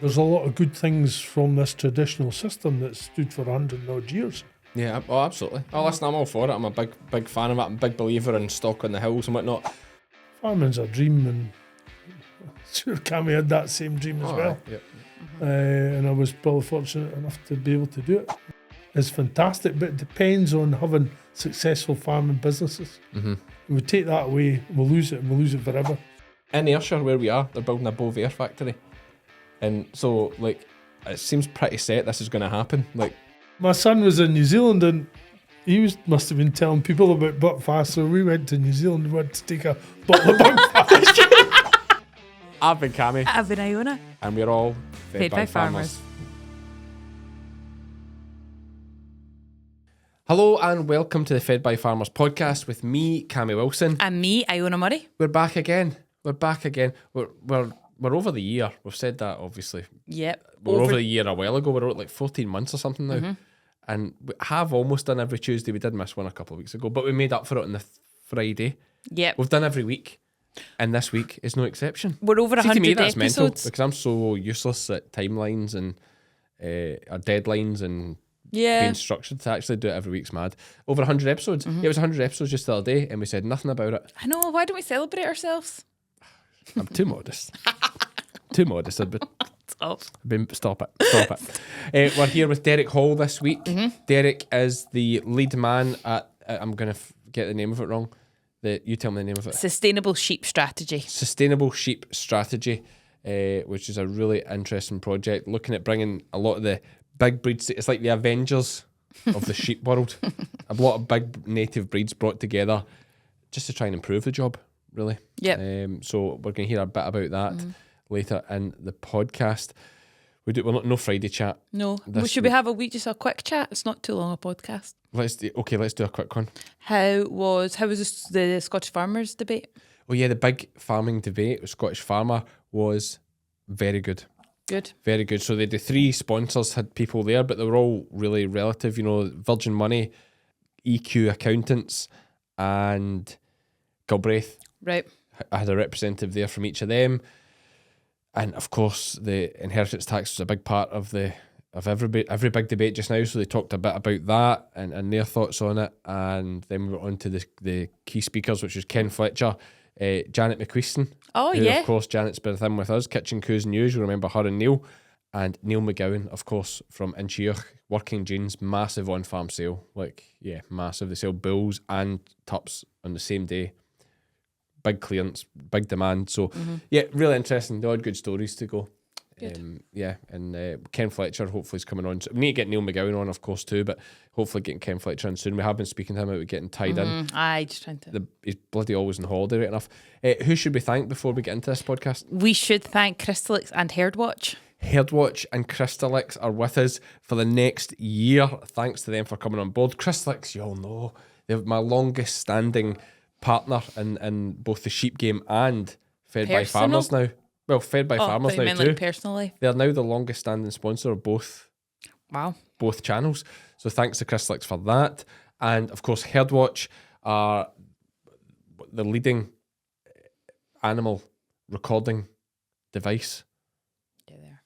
There's a lot of good things from this traditional system that stood for 100 and odd years. Yeah, oh, absolutely. Oh, listen, I'm all for it. I'm a big fan of it. I'm a big believer in stock on the hills and whatnot. Farming's a dream, and sure Cammy had that same dream as well. Yep. And I was probably fortunate enough to be able to do it. It's fantastic, but it depends on having successful farming businesses. Mm-hmm. If we take that away, we'll lose it, and we'll lose it forever. In Ayrshire, where we are, they're building a Bovaer factory. And so, like, it seems pretty set this is going to happen. Like, my son was in New Zealand, and he must have been telling people about Buckfast, so we went to New Zealand and went to take a bottle of Buckfast. I've been Cammy. I've been Iona. And we're all fed by farmers. Hello and welcome to the Fed by Farmers podcast with me, Cammy Wilson. And me, Iona Murray. We're back again. We're over the year. We've said that, obviously. Yep. We're over the year a while ago. We're like 14 months or something now. Mm-hmm. And we have almost done every Tuesday. We did miss one a couple of weeks ago, but we made up for it on the Friday. Yep. We've done every week, and this week is no exception. We're over 100 to me, that's episodes. mental, because I'm so useless at timelines and deadlines and being structured. To actually do it every week's mad. Over 100 episodes. Mm-hmm. It was 100 episodes just the other day, and we said nothing about it. I know. Why don't we celebrate ourselves? I'm too modest. Too modest. Stop it. We're here with Derek Hall this week. Mm-hmm. Derek is the lead man at, I'm going to get the name of it wrong. You tell me the name of it. Sustainable Sheep Strategy. Sustainable Sheep Strategy, which is a really interesting project, looking at bringing a lot of the big breeds. It's like the Avengers of the sheep world. A lot of big native breeds brought together just to try and improve the job, really. Yep. So we're going to hear a bit about that later in the podcast. We're not no Friday chat. No. Should we have just a quick chat? It's not too long a podcast. Let's do a quick one. How was the Scottish Farmers debate? Oh yeah, the big farming debate with Scottish Farmer was very good. Good. Very good. So the three sponsors had people there, but they were all really relative, Virgin Money, EQ Accountants and Galbraith. Right. I had a representative there from each of them. And of course, the inheritance tax was a big part of every big debate just now. So they talked a bit about that and their thoughts on it. And then we went on to the key speakers, which was Ken Fletcher, Janet McQuiston. Oh, who, yeah. Of course, Janet's been with us, Kitchen Coos News. You remember her and Neil. And Neil McGowan, of course, from Inchiach, Working Jeans, massive on-farm sale. Massive. They sell bulls and tups on the same day. Big clearance, big demand. So, really interesting. They all had good stories to go. Good. And Ken Fletcher hopefully is coming on. So we need to get Neil McGowan on, of course, too, but hopefully getting Ken Fletcher on soon. We have been speaking to him about getting tied in. Aye, just trying to. He's bloody always on holiday, right enough. Who should we thank before we get into this podcast? We should thank Crystalyx and Herdwatch. Herdwatch and Crystalyx are with us for the next year. Thanks to them for coming on board. Crystalyx, you all know, they're my longest standing partner in both the sheep game and Fed by Farmers now. Well, Fed by Farmers now too. Like personally. They're now the longest standing sponsor of both. Wow. Both channels. So thanks to Crystalyx for that. And of course, Herdwatch are the leading animal recording device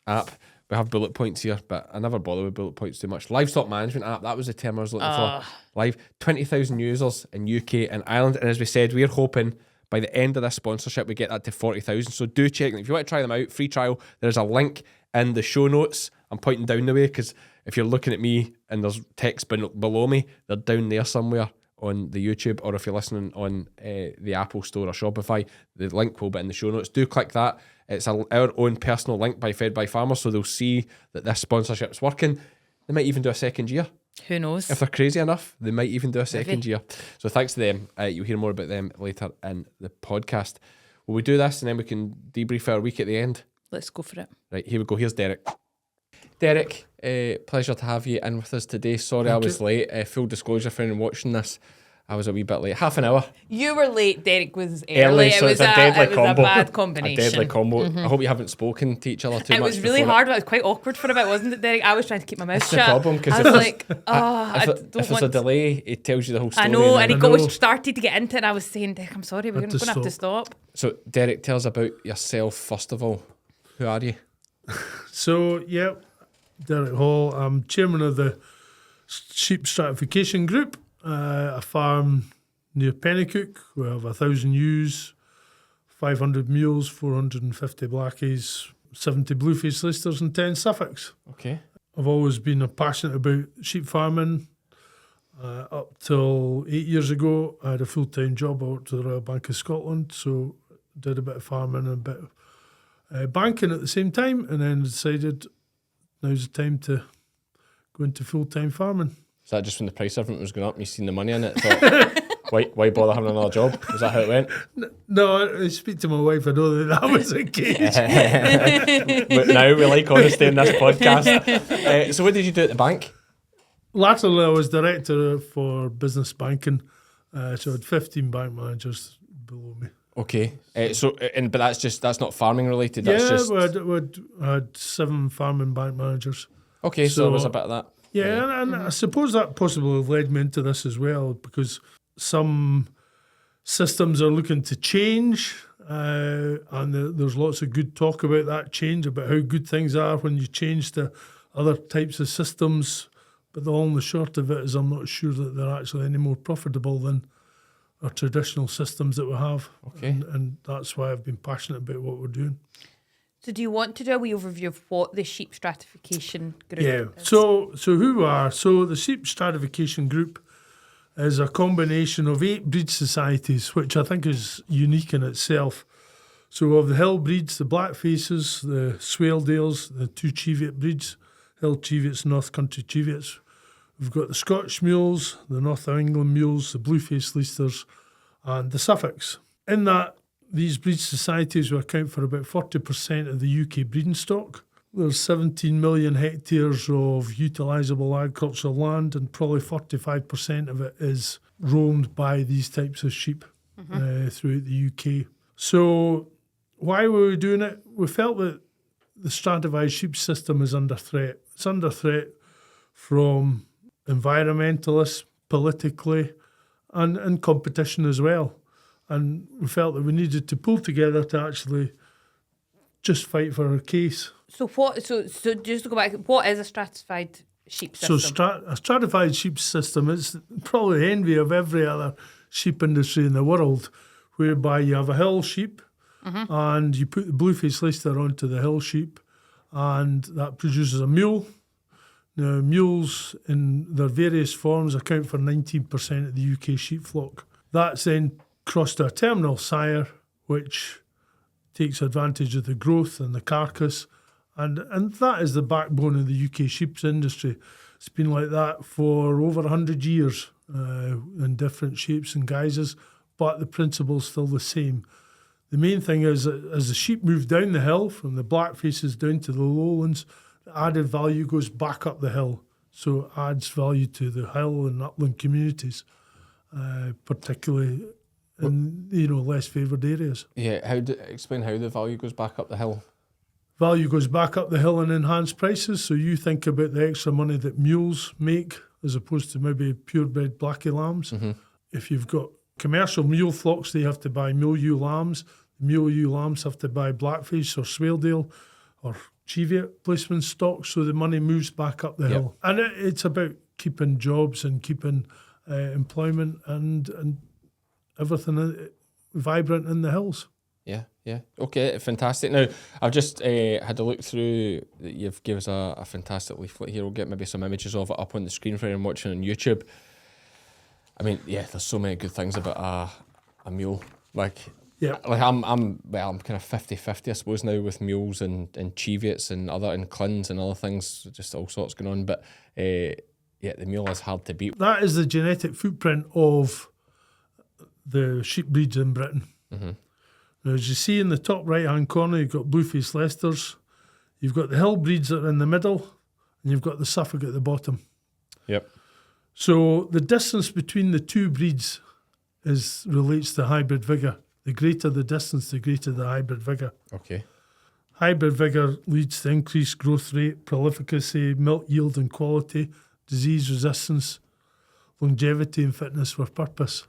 app. We have bullet points here, but I never bother with bullet points too much. Livestock management app, that was the term I was looking for. Live, 20,000 users in UK and Ireland. And as we said, we're hoping by the end of this sponsorship, we get that to 40,000. So do check. If you want to try them out, free trial, there's a link in the show notes. I'm pointing down the way because if you're looking at me and there's text below me, they're down there somewhere on the YouTube, or if you're listening on the Apple Store or Shopify, the link will be in the show notes. Do click that. It's our own personal link by Fed by Farmers, so they'll see that this sponsorship's working. They might even do a second year. Who knows? If they're crazy enough, they might even do a second year. So thanks to them. You'll hear more about them later in the podcast. Will we do this and then we can debrief our week at the end? Let's go for it. Right, here we go. Here's Derek. Derek, pleasure to have you in with us today. Sorry I was late. Full disclosure for anyone watching this, I was a wee bit late. Half an hour. You were late, Derek was early. So it was a deadly combo. A bad combination. A deadly combo. I hope you haven't spoken to each other too much. It was really hard. It was quite awkward for a bit, wasn't it, Derek? I was trying to keep my mouth shut. That's the problem, because I was like, if there's a delay, it tells you the whole story. I know, and he started to get into it, and I was saying, Derek, I'm sorry, we're going to have to stop. So, Derek, tell us about yourself, first of all. Who are you? So, yeah, Derek Hall. I'm chairman of the Sheep Stratification Group, a farm near Pennycook. We have 1,000 ewes, 500 mules, 450 blackies, 70 blueface Leicesters and 10 Suffolks. Okay. I've always been passionate about sheep farming. Up till 8 years ago, I had a full-time job. I worked for the Royal Bank of Scotland, so did a bit of farming and a bit of banking at the same time, and then decided now's the time to go into full-time farming. Is that just when the price of everything was going up and you seen the money in it? Thought, why bother having another job? Is that how it went? No, I speak to my wife. I know that was the case. But now we like honesty in this podcast. So what did you do at the bank? Latterly, I was director for business banking, so I had 15 bank managers below me. Okay. But that's not farming related. That's Yeah, just I had 7 farming bank managers. okay. So there was a bit of that. Yeah, and I suppose that possibly led me into this as well, because some systems are looking to change, and there's lots of good talk about that change, about how good things are when you change to other types of systems. But the long and the short of it is I'm not sure that they're actually any more profitable than our traditional systems that we have. Okay. And that's why I've been passionate about what we're doing. So do you want to do a wee overview of what the Sheep Stratification Group Yeah. is? So who we are? So the Sheep Stratification Group is a combination of 8 breed societies, which I think is unique in itself. So we have the hill breeds, the black faces, the Swaledales, the 2 Cheviot breeds, hill Cheviots, North Country Cheviots. We've got the Scotch mules, the North of England mules, the blueface Leicesters, and the Suffolks. In that, these breed societies will account for about 40% of the UK breeding stock. There's 17 million hectares of utilisable agricultural land, and probably 45% of it is roamed by these types of sheep throughout the UK. So why were we doing it? We felt that the stratified sheep system is under threat. It's under threat from environmentalists, politically, and competition as well. And we felt that we needed to pull together to actually just fight for our case. So just to go back, what is a stratified sheep system? So a stratified sheep system is probably the envy of every other sheep industry in the world, whereby you have a hill sheep and you put the blueface Leicester onto the hill sheep, and that produces a mule. Now, mules in their various forms account for 19% of the UK sheep flock. That's then crossed to a terminal sire, which takes advantage of the growth and the carcass, and that is the backbone of the UK sheep industry. It's been like that for over 100 years in different shapes and guises, but the principle's still the same. The main thing is that as the sheep move down the hill, from the black faces down to the lowlands, the added value goes back up the hill. So it adds value to the hill and upland communities, particularly in less favoured areas. Yeah. Explain how the value goes back up the hill. Value goes back up the hill in enhanced prices. So you think about the extra money that mules make as opposed to maybe purebred blackie lambs. If you've got commercial mule flocks, they have to buy mule ewe lambs. Mule ewe lambs have to buy blackface or Swaledale or Cheviot placement stock, so the money moves back up the hill. And it's about keeping jobs and keeping employment and everything vibrant in the hills. Yeah. Okay, fantastic. Now, I've just had a look through. You've given us a fantastic leaflet here. We'll get maybe some images of it up on the screen for anyone watching on YouTube. I mean, yeah, there's so many good things about a mule. Like I'm kind of 50-50, I suppose, now with mules and Cheviots and Clins and other things, just all sorts going on. But the mule is hard to beat. That is the genetic footprint of the sheep breeds in Britain. Now, as you see in the top right-hand corner, you've got blueface Leicesters, you've got the hill breeds that are in the middle, and you've got the Suffolk at the bottom. Yep. So the distance between the 2 breeds relates to hybrid vigour. The greater the distance, the greater the hybrid vigour. Okay. Hybrid vigour leads to increased growth rate, prolificacy, milk yield and quality, disease resistance, longevity and fitness for purpose.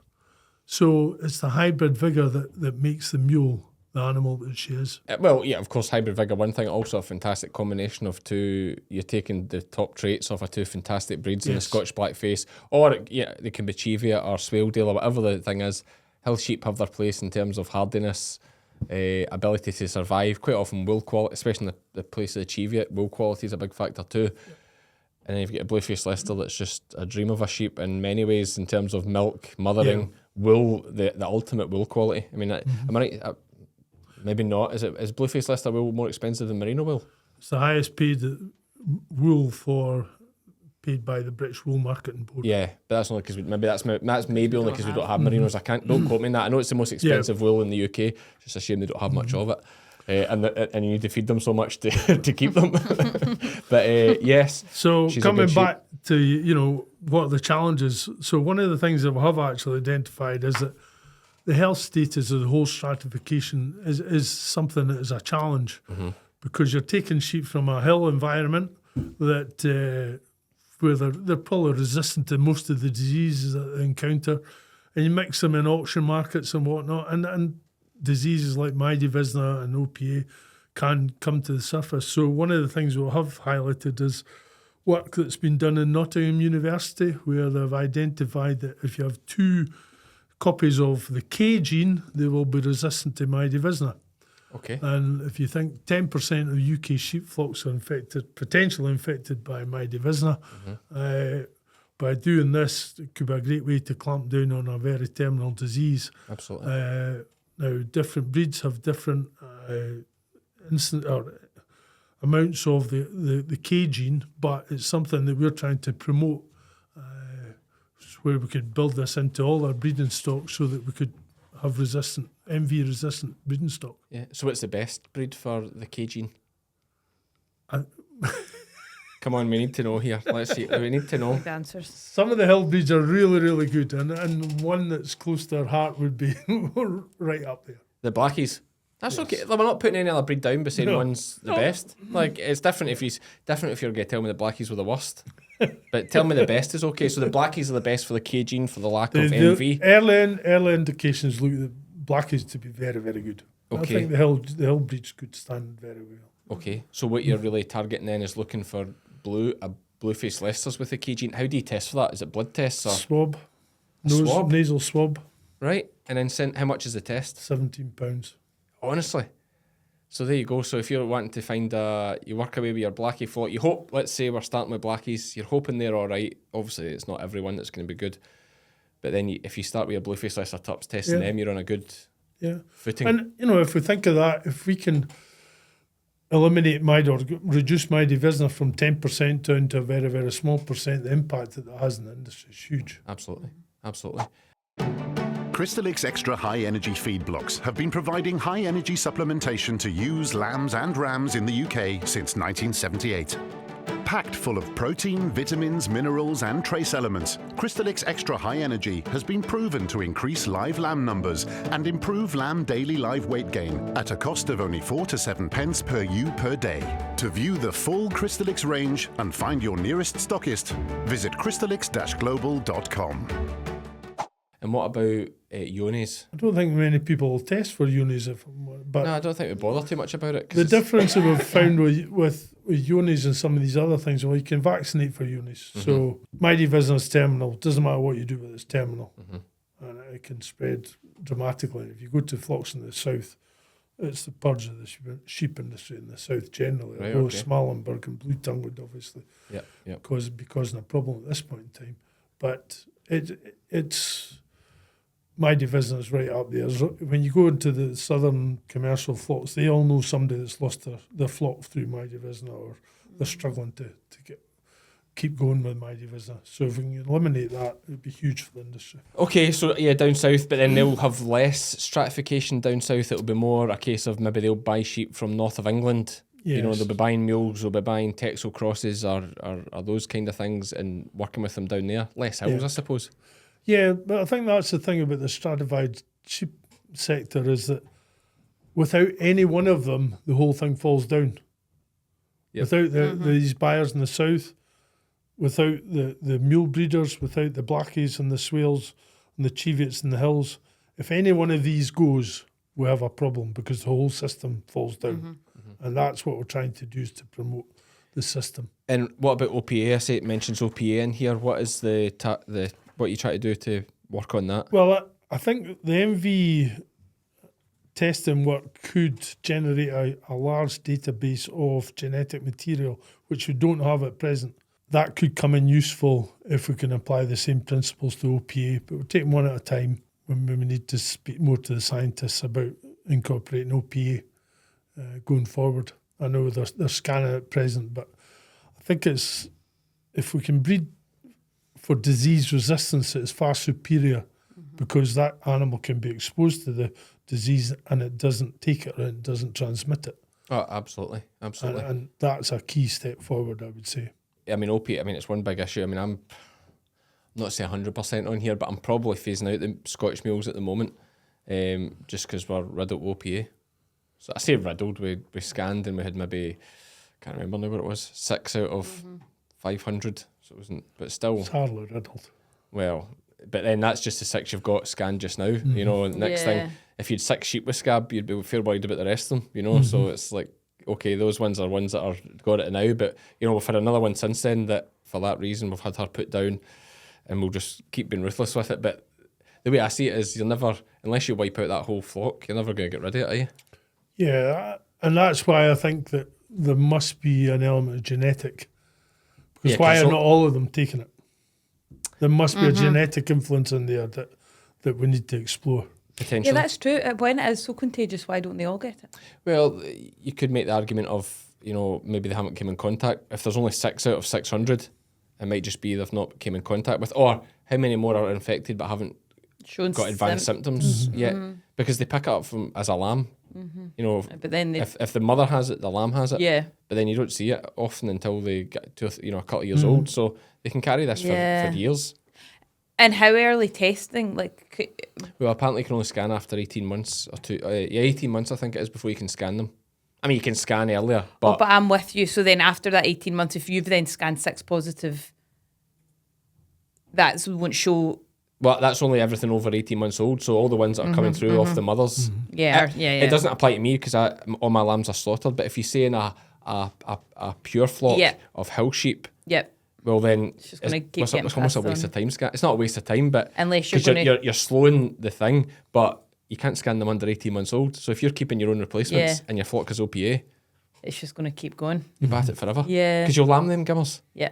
So it's the hybrid vigour that makes the mule the animal that she is. Well, yeah, of course, hybrid vigour, one thing, also a fantastic combination of two, you're taking the top traits off of two fantastic breeds in the Yes. Scottish Blackface, or yeah, they can be Cheviot or Swaledale or whatever the thing is. Hill sheep have their place in terms of hardiness, ability to survive, quite often wool quality, especially in the place of the Cheviot, wool quality is a big factor too. And then you've got a Blueface Leicester that's just a dream of a sheep in many ways in terms of milk, mothering, wool, the ultimate wool quality. I mean, am I right? Maybe not. Is Blueface Leicester wool more expensive than merino wool? It's the highest paid wool paid by the British Wool Marketing Board. Yeah, but that's only because that's maybe only because we don't have merinos. Don't quote me on that. I know it's the most expensive wool in the UK. It's just a shame they don't have much of it. And you need to feed them so much to keep them. But yes. So she's coming a good back to what are the challenges. So one of the things that we have actually identified is that the health status of the whole stratification is something that is a challenge, because you're taking sheep from a hill environment that where they're probably resistant to most of the diseases that they encounter, and you mix them in auction markets and whatnot, and diseases like Mydevisna and OPA can come to the surface. So one of the things we'll have highlighted is work that's been done in Nottingham University, where they've identified that if you have 2 copies of the K gene, they will be resistant to Mydevisna. Okay. And if you think 10% of UK sheep flocks are potentially infected by Mydevisna, by doing this, it could be a great way to clamp down on a very terminal disease. Absolutely. Now, different breeds have different amounts of the K gene, but it's something that we're trying to promote, where we could build this into all our breeding stock so that we could have MV-resistant breeding stock. Yeah. So what's the best breed for the K gene? Come on, we need to know here. Let's see. We need to know. The answers. Some of the hill breeds are really, really good, and one that's close to our heart would be right up there. The Blackies. That's okay. We're not putting any other breed down by saying one's the best. Like, it's different if you're going to tell me the Blackies were the worst. But tell me the best is okay. So the Blackies are the best for the K gene for the lack of MV. Early indications look at the Blackies to be very, very good. Okay. I think the hill breeds could stand very well. Okay. So what you're really targeting then is looking for Blueface Leicesters with the K gene. How do you test for that? Is it blood tests or Swab. swab? Nasal swab. Right? And then how much is the test? £17. Honestly. So there you go. So if you're wanting to find you work away with your Blackie flock, you hope, let's say we're starting with Blackies, you're hoping they're all right. Obviously, it's not everyone that's going to be good. But then if you start with your Blueface Leicester Tups, testing them, you're on a good footing. And, if we think of that, if we can eliminate reduce Mydevisna from 10% down to a very, very small percent, the impact that has in the industry is huge. Absolutely. Absolutely. Crystalyx Extra High Energy Feed Blocks have been providing high energy supplementation to ewes, lambs and rams in the UK since 1978. Packed full of protein, vitamins, minerals and trace elements, Crystalyx Extra High Energy has been proven to increase live lamb numbers and improve lamb daily live weight gain at a cost of only 4 to 7 pence per ewe per day. To view the full Crystalyx range and find your nearest stockist, visit crystalyx-global.com. And what about Ionis? I don't think many people will test for Ionis, but No, I don't think we bother too much about it. the difference that we've found with Ionis and some of these other things, well, you can vaccinate for Ionis. So Mydevisna is terminal. Doesn't matter what you do with it, it's terminal. And it can spread dramatically. If you go to flocks in the south, it's the purge of the sheep industry in the south generally. Right, Although okay. Smalenburg and Blue Tongue would obviously be causing a problem at this point in time. But it's Mydevisna is right up there. When you go into the southern commercial flocks, they all know somebody that's lost their flock through Mydevisna, or they're struggling to keep going with Mydevisna. So if we can eliminate that, it would be huge for the industry. Okay, so down south, but then they'll have less stratification down south. It'll be more a case of maybe they'll buy sheep from north of England. Yes. They'll be buying mules, they'll be buying Texel crosses or those kind of things and working with them down there. Less hills, I suppose. Yeah, but I think that's the thing about the stratified sheep sector, is that without any one of them, the whole thing falls down. Yep. Without these buyers in the south, without the mule breeders, without the Blackies and the Swales and the Cheviots in the hills, if any one of these goes, we have a problem because the whole system falls down. And that's what we're trying to do, is to promote the system. And what about OPA? I say it mentions OPA in here. What is what you try to do to work on that? Well, I think the MV testing work could generate a large database of genetic material, which we don't have at present. That could come in useful if we can apply the same principles to OPA, but we'll take one at a time when we need to speak more to the scientists about incorporating OPA going forward. I know they're scanning at present, but I think it's, if we can breed for disease resistance, it's far superior because that animal can be exposed to the disease and it doesn't take it, or it doesn't transmit it. Oh, absolutely. And that's a key step forward, I would say. I mean, OPA, it's one big issue. I mean, I'm not say 100% on here, but I'm probably phasing out the Scottish mules at the moment, just because we're riddled with OPA. So I say riddled, we scanned and we had maybe, can't remember now what it was, 6 out of 500. So it wasn't, but still. It's hardly riddled. Well, but then that's just the 6 you've got scanned just now. You know, and next thing, if you'd 6 sheep with scab, you'd be fair worried about the rest of them, you know. So it's like, okay, those ones are ones that are got it now, but you know, we've had another one since then that for that reason we've had her put down, and we'll just keep being ruthless with it. But the way I see it is, you're never, unless you wipe out that whole flock, you're never going to get rid of it, are you? Yeah, and that's why I think that there must be an element of genetic. Because why are not all of them taking it? There must be a genetic influence in there that we need to explore. Potentially. Yeah, that's true. When it is so contagious, why don't they all get it? Well, you could make the argument of, you know, maybe they haven't came in contact. If there's only 6 out of 600, it might just be they've not came in contact with. Or how many more are infected but haven't got advanced symptoms yet? Because they pick it up from as a lamb. You know, But then if the mother has it, the lamb has it. Yeah. But then you don't see it often until they get to a couple of years old. So they can carry this for years. And how early testing? Like, Well, apparently you can only scan after 18 months or 18 months I think it is before you can scan them. I mean, you can scan earlier, but... but I'm with you. So then after that 18 months, if you've then scanned 6 positive, that won't show... Well, that's only everything over 18 months old, so all the ones that are coming through off the mothers. Yeah. It doesn't apply to me because all my lambs are slaughtered, but if you say in a pure flock of hill sheep, well then It's just gonna keep it's getting almost a passed waste on. of time scan. It's not a waste of time, but Unless you're slowing the thing, but you can't scan them under 18 months old. So if you're keeping your own replacements and your flock is OPA, it's just going to keep going. you bat it forever. Yeah. Because you'll lamb them gimmers. Yeah.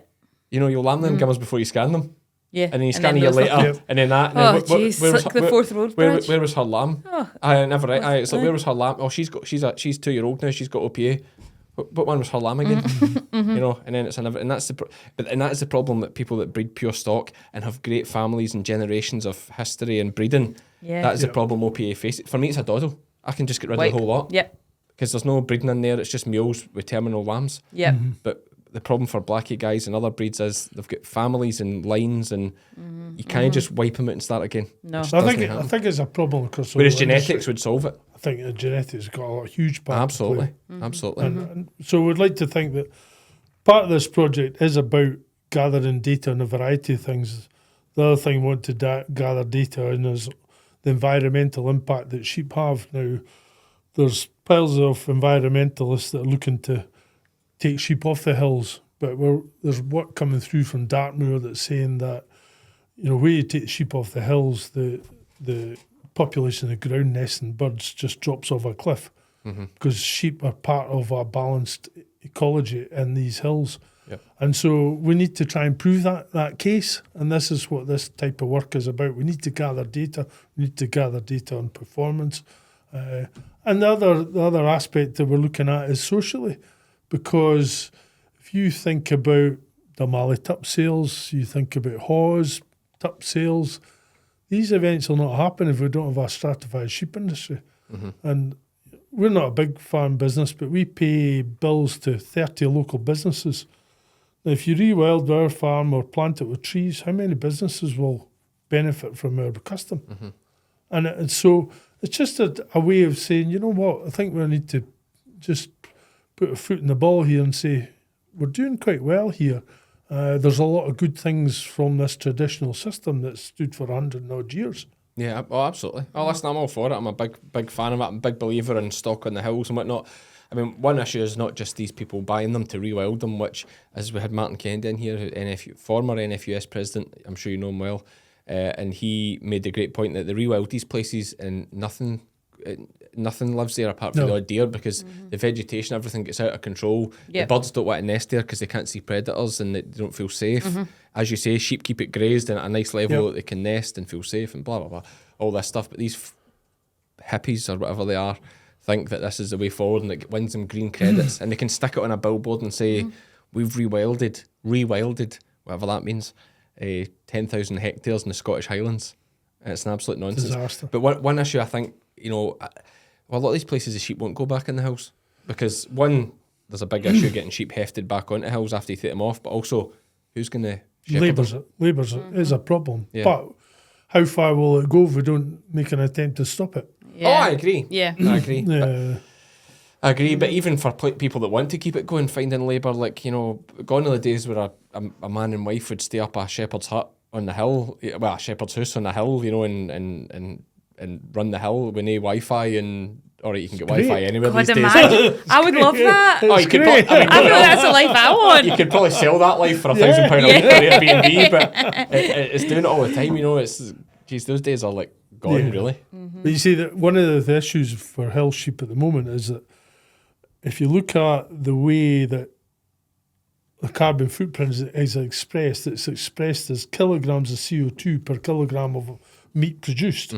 You know, you'll lamb them gimmers before you scan them. Yeah. And then you scan a year later, and then that. Oh, jeez, like the fourth road bridge. Where was her lamb? Oh. I never. It's like, where was her lamb? Oh, she's 2-year-old now. She's got OPA. What one was her lamb again? You know, and then it's another, and that's that is the problem, that people that breed pure stock and have great families and generations of history and breeding. Yeah. That is the problem OPA faces. For me, it's a doddle. I can just get rid of the whole lot. Yep. Because there's no breeding in there. It's just mules with terminal lambs. Yep. But the problem for blackie guys and other breeds is they've got families and lines, and you can't just wipe them out and start again. No. It just I doesn't happen. think it's a problem across the Whereas whole genetics industry. would solve it. I think the genetics got a huge part to play. Absolutely. Absolutely. And so we'd like to think that part of this project is about gathering data on a variety of things. The other thing we want to gather data on is the environmental impact that sheep have. Now, there's piles of environmentalists that are looking to take sheep off the hills, but there's work coming through from Dartmoor that's saying that, you know, where you take sheep off the hills, the population of ground nesting birds just drops off a cliff because sheep are part of a balanced ecology in these hills. Yep. And so we need to try and prove that case, and this is what this type of work is about. We need to gather data. We need to gather data on performance. And the other aspect that we're looking at is socially, because if you think about the Mallee tup sales, you think about Hawes tup sales, these events will not happen if we don't have a stratified sheep industry. And we're not a big farm business, but we pay bills to 30 local businesses. Now, if you rewild our farm or plant it with trees, how many businesses will benefit from our custom? And so it's just a way of saying, you know what, I think we need to just put a foot in the ball here and say, we're doing quite well here. There's a lot of good things from this traditional system that stood for 100 and odd years. Yeah, oh, absolutely. Oh, listen, I'm all for it. I'm a big fan of it. I'm a big believer in stock on the hills and whatnot. I mean, one issue is not just these people buying them to rewild them, which, as we had Martin Kennedy in here, former NFUS president, I'm sure you know him well, and he made the great point that they rewild these places and nothing lives there apart from the odd deer, because the vegetation, everything gets out of control. Yep. The birds don't want to nest there because they can't see predators and they don't feel safe. As you say, sheep keep it grazed and at a nice level that they can nest and feel safe and blah, blah, blah, all this stuff. But these hippies or whatever they are think that this is the way forward and it wins them green credits and they can stick it on a billboard and say, we've rewilded, whatever that means, 10,000 hectares in the Scottish Highlands. And it's an absolute nonsense. Disaster. But one issue I think, a lot of these places the sheep won't go back in the hills because, one, there's a big issue getting sheep hefted back onto hills after you take them off, but also who's going to shepherd them? Labour's is a problem. Yeah. But how far will it go if we don't make an attempt to stop it? Yeah. Oh, I agree. Yeah. I agree. Yeah. I agree, but even for people that want to keep it going, finding labour, gone are the days where a man and wife would stay up a shepherd's hut on the hill, a shepherd's house on the hill, and run the hill with no Wi-Fi or you can get great. Wi-Fi anywhere God, these days. imagine. I would love that. Oh, you could great. probably, I feel that's the life I want. you could probably sell that life for £1,000 a week for Airbnb, but it's doing it all the time. Those days are like gone, really. But you see that one of the issues for hill sheep at the moment is that if you look at the way that the carbon footprint is expressed, it's expressed as kilograms of CO2 per kilogram of meat produced.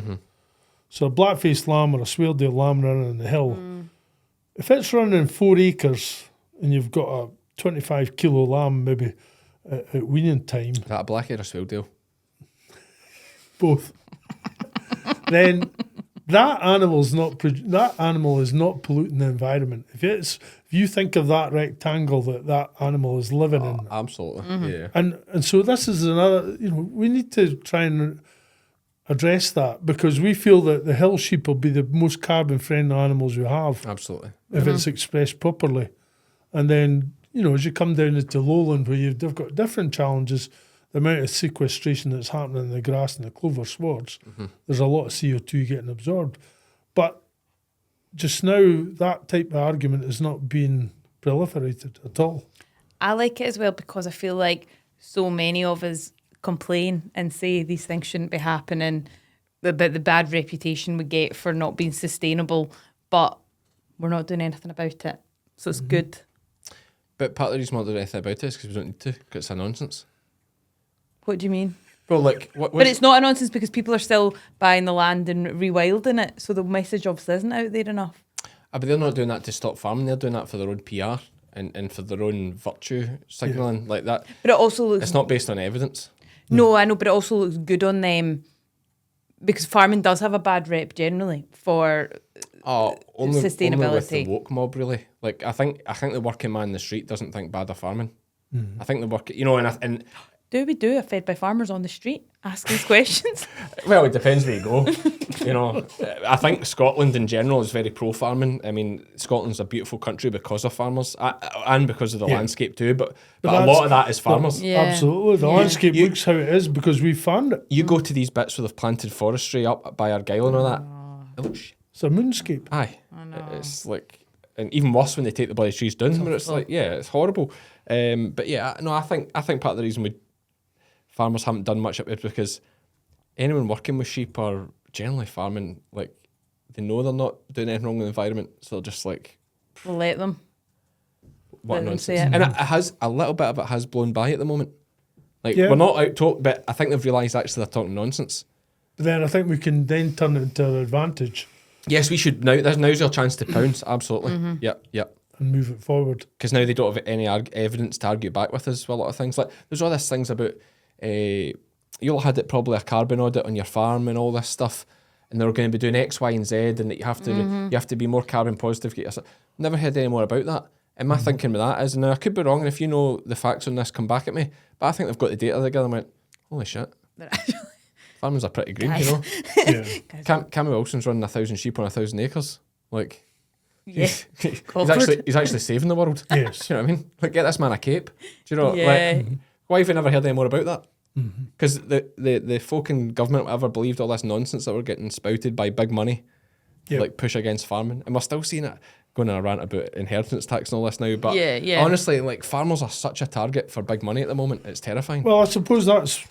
So a black-faced lamb or a Swaledale lamb running in the hill, if it's running 4 acres and you've got a 25 kilo lamb maybe at weaning time, Is that a blackhead or Swaledale? both, then that animal is not polluting the environment. If you think of that rectangle that animal is living in, Absolutely, yeah. and so this is another. We need to try and address that because we feel that the hill sheep will be the most carbon friendly animals we have Absolutely. if it's expressed properly. And then as you come down into lowland where they've got different challenges. The amount of sequestration that's happening in the grass and the clover swards, there's a lot of CO2 getting absorbed. But just now, that type of argument is not being proliferated at all. I like it as well because I feel like so many of us complain and say these things shouldn't be happening, about the bad reputation we get for not being sustainable, but we're not doing anything about it. So it's good. But part of the reason we're not doing anything about it is because we don't need to, because it's a nonsense. What do you mean? Well, But it's not a nonsense because people are still buying the land and rewilding it. So the message obviously isn't out there enough. But they're not doing that to stop farming. They're doing that for their own PR and for their own virtue signalling like that. But it also looks... It's not based on evidence. No, I know, but it also looks good on them because farming does have a bad rep generally for Only with sustainability. the woke mob, really. I think the working man in the street doesn't think bad of farming. I think and Do we do a Fed by Farmers on the street? Ask these questions. well, it depends where you go. I think Scotland in general is very pro-farming. I mean, Scotland's a beautiful country because of farmers and because of the landscape too, but a lot of that is farmers. Yeah. Absolutely. The landscape looks how it is because we farmed it. You go to these bits where they've planted forestry up by Argyll and all that. It looks It's a moonscape. Aye. It's like, and even worse when they take the bloody trees down, where it's like, it's horrible. But yeah, no, I think part of the reason farmers haven't done much of it is because anyone working with sheep are generally farming, they know they're not doing anything wrong with the environment, so they're just like, We'll let them. what Let them say nonsense. it. And it has, a little bit of it has blown by at the moment. Yeah. We're not out talk, but I think they've realised actually they're talking nonsense. But then I think we can then turn it into an advantage Yes, we should now. Now's our chance to pounce. Absolutely. Yep. and move it forward. Because now they don't have any evidence to argue back with us for a lot of things. Like there's all these things about you'll had it probably a carbon audit on your farm and all this stuff, and they're going to be doing X, Y, and Z, and that you have to be more carbon positive. Never heard any more about that. And my thinking with that is, now I could be wrong, and if you know the facts on this, come back at me. But I think they've got the data together and went, holy shit, farmers are pretty green, Guys. Yeah. Cammy Wilson's running 1,000 sheep on 1,000 acres. Yeah. He's actually saving the world. Yes. Do you know what I mean? Get this man a cape. Do you know? Yeah. Why have we never heard any more about that? Because the folk in government, whatever, believed all this nonsense that we're getting spouted by big money, Yep. like push against farming. And we're still seeing it. Going on a rant about inheritance tax and all this now, but Yeah. honestly, like, farmers are such a target for big money at the moment. It's terrifying. Well, I suppose that's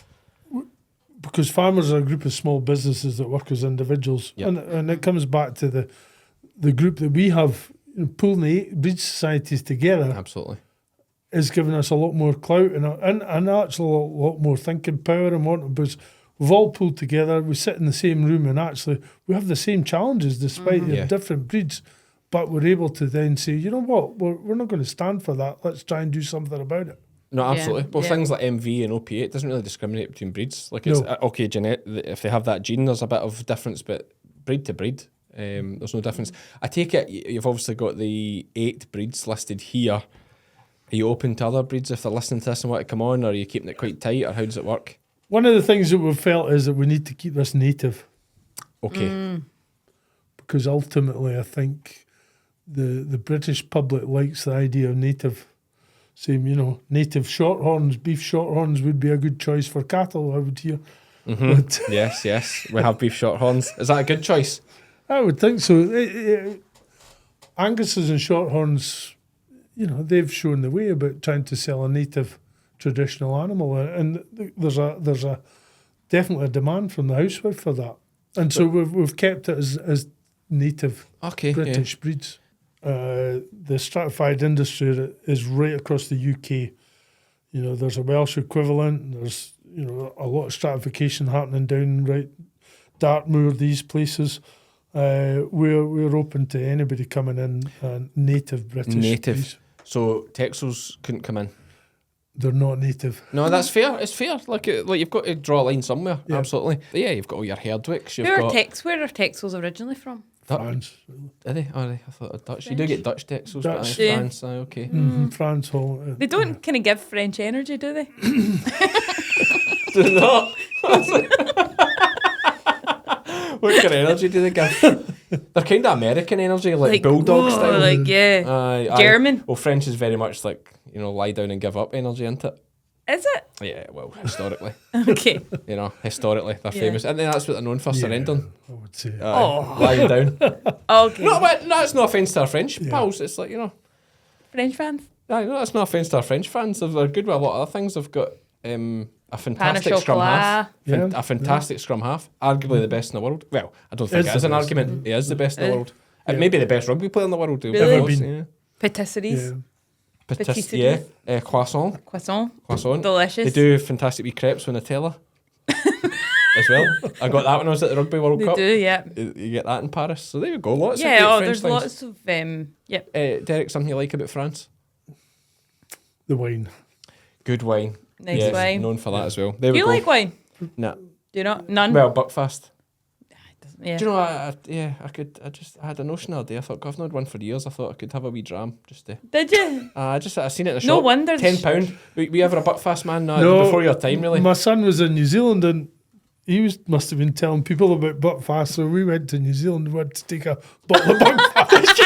because farmers are a group of small businesses that work as individuals, Yep. and it comes back to the group that we have, pulling the 8 breed societies together Absolutely. is giving us a lot more clout and actually a lot more thinking power and whatnot, because we've all pulled together, we sit in the same room, and actually we have the same challenges despite the Yeah. different breeds, but we're able to then say, you know what, we're not going to stand for that, let's try and do something about it. No, absolutely. Well, yeah. things like MV and OPA, it doesn't really discriminate between breeds. Like, it's No. okay, if they have that gene, there's a bit of difference, but breed to breed, there's no difference. I take it you've obviously got the 8 breeds listed here. Are you open to other breeds if they're listening to this and want to come on, or are you keeping it quite tight, or how does it work? One of the things that we've felt is that we need to keep this native, Okay. because ultimately I think the British public likes the idea of native. Same, native shorthorns, beef shorthorns would be a good choice for cattle, I would hear. But Yes. We have beef shorthorns. Is that a good choice? I would think so. Angus's and shorthorns, they've shown the way about trying to sell a native traditional animal, and there's a definitely a demand from the housewife for that, and so we've kept it as native Okay. British breeds. The stratified industry is right across the UK. There's a Welsh equivalent. There's a lot of stratification happening down right Dartmoor, these places. We're open to anybody coming in native British. Native. breeds. So Texels couldn't come in. They're not native. No, that's fair. It's fair. Like you've got to draw a line somewhere. Yeah. Absolutely. But yeah, you've got all your Herdwicks. You've Where got are Texels originally from? France. Are they? Are they? I thought Dutch. You do get Dutch Texels, but Dutch. Yeah. France. Okay. France, Holland. They don't kind of give French energy, do they? Do they not? What kind of energy do they give? They're kind of American energy, like bulldog oh, style. like yeah, Aye. German. Well, French is very much like, lie down and give up energy, isn't it? Is it? Yeah, well, historically. Okay. Historically, they're Yeah. famous. And that's what they're known for, surrendering. I would say. Lying down. Okay. No, but that's no offence to our French pals. It's like, French fans. aye, no, that's no offence to our French fans. They're good with a lot of other things. They've got a fantastic Pan au scrum half. chocolat. A fantastic scrum half. Arguably the best in the world. Well, I don't think Is it is the an best. argument. He is the best in the Yeah. world. Maybe the best rugby player in the world. Really? Ever been. Yeah. Patisseries. Yeah. Patisserie. Croissant. Croissant. Delicious. They do fantastic wee crepes with Nutella as well. I got that when I was at the Rugby World They Cup. do, yeah. You get that in Paris. So there you go. Lots of Yeah, great French there's things. lots of yep. Derek, something you like about France? The wine. Good wine. Nice Yes, wine. known for that as well. There Do we you go. like wine? No. Do you not? None? Well, Buckfast. yeah. Do you know? I had a notion the other day. I thought, I've not had one for years. I thought I could have a wee dram just to. Did you? I seen it in the No shop. wonder £10. We ever a Buckfast man? No, before your time, really. My son was in New Zealand and he must have been telling people about Buckfast, so we went to New Zealand and went to take a bottle of Buckfast.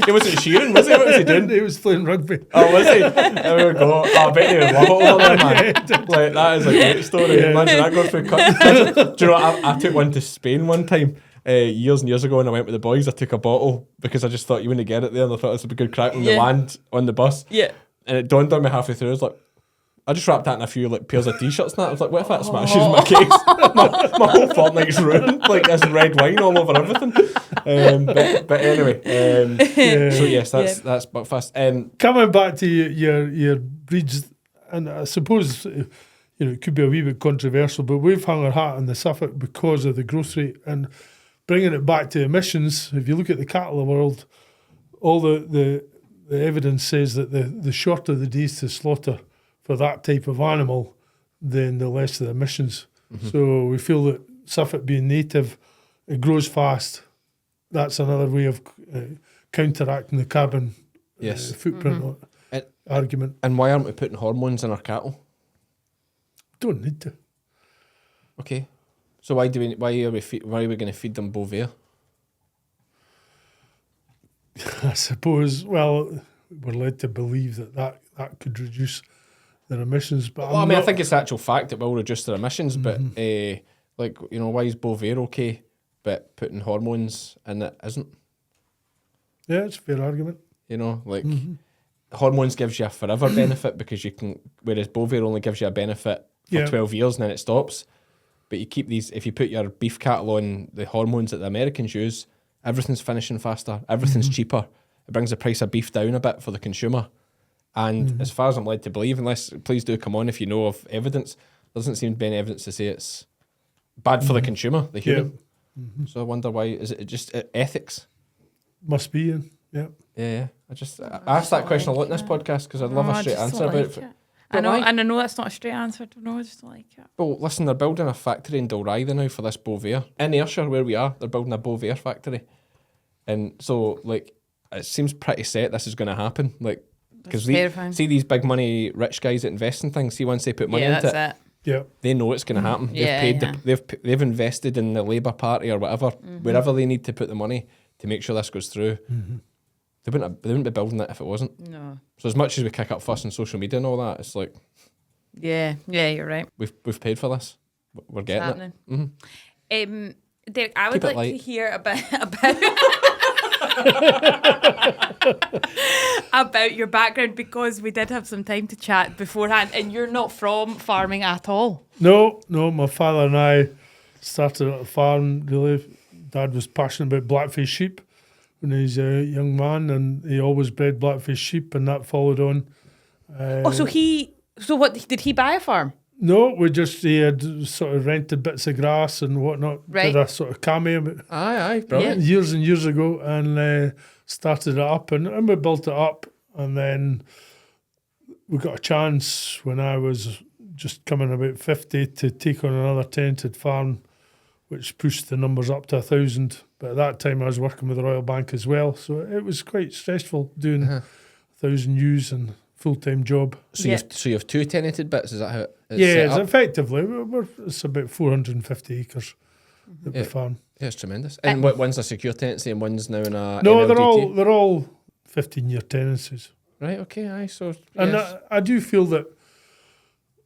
He wasn't shearing, was he? What was he doing? He was playing rugby. Oh, was he? There we go. Oh, I bet he would love it over there, man. Like, that is a great story. Yeah. Imagine that going through cuts. Do you know what? I took one to Spain one time, years and years ago, and I went with the boys. I took a bottle because I just thought you wouldn't get it there, and I thought this would be good crack when they Yeah. land on the bus. Yeah. And it dawned on me halfway through. I was like, I just wrapped that in a few pairs of t-shirts and that. I was like, what if that smashes my case? my whole fortnight's ruined. Like, there's red wine all over everything. But anyway. So yes, that's Buckfast. Coming back to your breeds, and I suppose it could be a wee bit controversial, but we've hung our hat on the Suffolk because of the growth rate and bringing it back to emissions. If you look at the cattle world, all the evidence says that the shorter the days to slaughter for that type of animal, then the less the emissions. Mm-hmm. So we feel that Suffolk being native, it grows fast. That's another way of counteracting the carbon footprint argument. And why aren't we putting hormones in our cattle? Don't need to. Okay. So why are we going to feed them Bovaer? I suppose, well, we're led to believe that could reduce their emissions. But Well, I think it's the actual fact it will reduce their emissions, but like, you know, why is Bovaer okay, but putting hormones in it isn't? Yeah, it's a fair argument. You know, like hormones gives you a forever benefit because you can, whereas Bovaer only gives you a benefit for 12 years and then it stops. But you keep these, if you put your beef cattle on the hormones that the Americans use, everything's finishing faster, everything's cheaper. It brings the price of beef down a bit for the consumer. And as far as I'm led to believe, unless, please do come on if you know of evidence, there doesn't seem to be any evidence to say it's bad for the consumer, the human. So I wonder why, is it just ethics? Must be, yeah. Yeah. I asked that question a lot in this podcast because I'd love a straight answer about it. I know, and I know that's not a straight answer. I don't know, I just don't like it. Well, listen, they're building a factory in Dalriada now for this Bovaer. In Ayrshire, where we are, they're building a Bovaer factory. And so, like, it seems pretty set this is going to happen. Like, because see these big money rich guys that invest in things, see once they put money into it, they know it's going to happen. They've invested in the Labour Party or whatever, wherever they need to put the money to make sure this goes through. They wouldn't be building it if it wasn't. No. So as much as we kick up fuss on social media and all that, it's like, yeah, you're right. We've paid for this. We're getting it. Derek, I would like to hear about about your background, because we did have some time to chat beforehand, and you're not from farming at all. No, my father and I started at a farm, really. Dad was passionate about blackface sheep when he was a young man, and he always bred blackface sheep, and that followed on. So what, did he buy a farm? No, he had sort of rented bits of grass and whatnot. Right. Did a sort of cameo Aye, brilliant. years and years ago, and started it up, and we built it up, and then we got a chance when I was just coming about 50 to take on another tenanted farm, which pushed the numbers up to 1,000. But at that time I was working with the Royal Bank as well, so it was quite stressful doing 1,000 ewes and full-time job. So you have two tenanted bits, is that how it's yeah, set it's up? effectively, it's about 450 acres that we farm. Yeah, it's tremendous. And one's a secure tenancy and one's now in a No, MLDT? they're all 15-year tenancies. Right, okay, aye, so... And yes. I do feel that,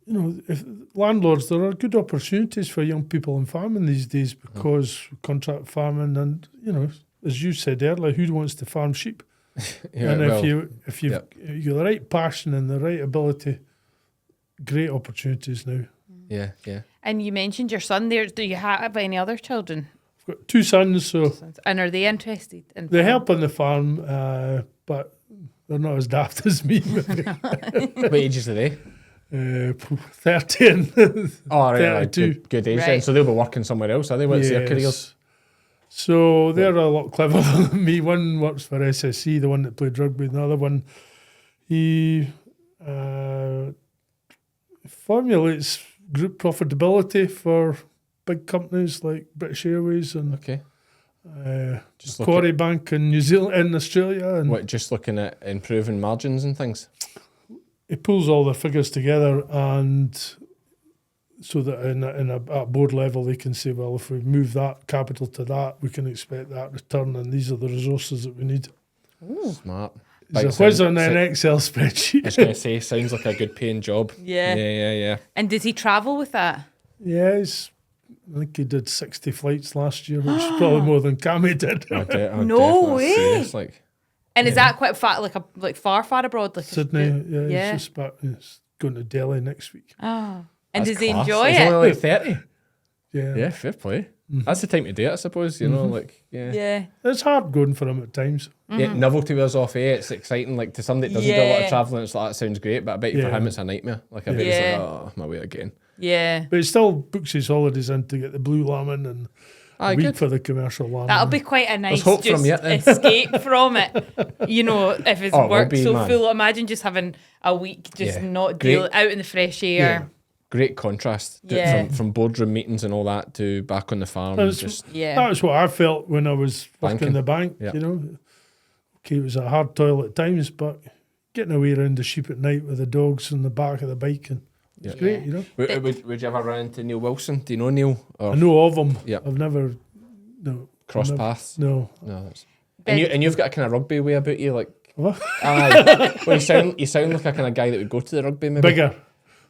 you know, if landlords, there are good opportunities for young people in farming these days, because contract farming, and, you know, as you said earlier, who wants to farm sheep? And if you've got the right passion and the right ability, great opportunities now. Yeah. And you mentioned your son there. Do you have any other children? I've got 2 sons, And are they interested in they help on the farm, but they're not as daft as me. What ages are they? 30 and Oh, right, 32. Good age then. Right. So they'll be working somewhere else, are they? What's their careers? So they're a lot cleverer than me. One works for SSC, the one that played rugby. The other one, he formulates group profitability for big companies like British Airways and Quarry Bank in New Zealand, in Australia. And just looking at improving margins and things? he pulls all the figures together, and so that at board level they can say, well, if we move that capital to that, we can expect that return, and these are the resources that we need. Ooh. Smart. He's a whiz on an Excel spreadsheet. I was going to say, sounds like a good paying job. Yeah. And does he travel with that? Yeah, I think he did 60 flights last year, which is probably more than Cammy did. No way. Serious, and is that quite far, far abroad? Like Sydney, it's just back. It's going to Delhi next week. Oh. And That's does he class. enjoy He's it? only like 30. Yeah, Fair play. That's the time to do it, I suppose, you know, Yeah. It's hard going for him at times. Yeah, novelty wears off, it's exciting. Like, to somebody that doesn't do a lot of travelling, it's like, that sounds great, but I bet you for him it's a nightmare. Like, I bet he's like, oh, my way again. Yeah. But he still books his holidays in to get the blue lamb and a week for the commercial lamb. That'll be quite a nice hope from you, then. escape from it. You know, if his work's so man. full, imagine just having a week not deal out in the fresh air. Yeah. Great contrast from boardroom meetings and all that to back on the farm. That was what I felt when I was working in the bank. Yeah. You know, okay, it was a hard toil at times, but getting away around the sheep at night with the dogs on the back of the bike, and it's great. You know. Would you ever run into Neil Wilson? Do you know Neil? I know of him. Yeah. I've never crossed paths. No. And you've got a kind of rugby way about you, like. What? Well, you sound like a kind of guy that would go to the rugby, maybe. Bigger.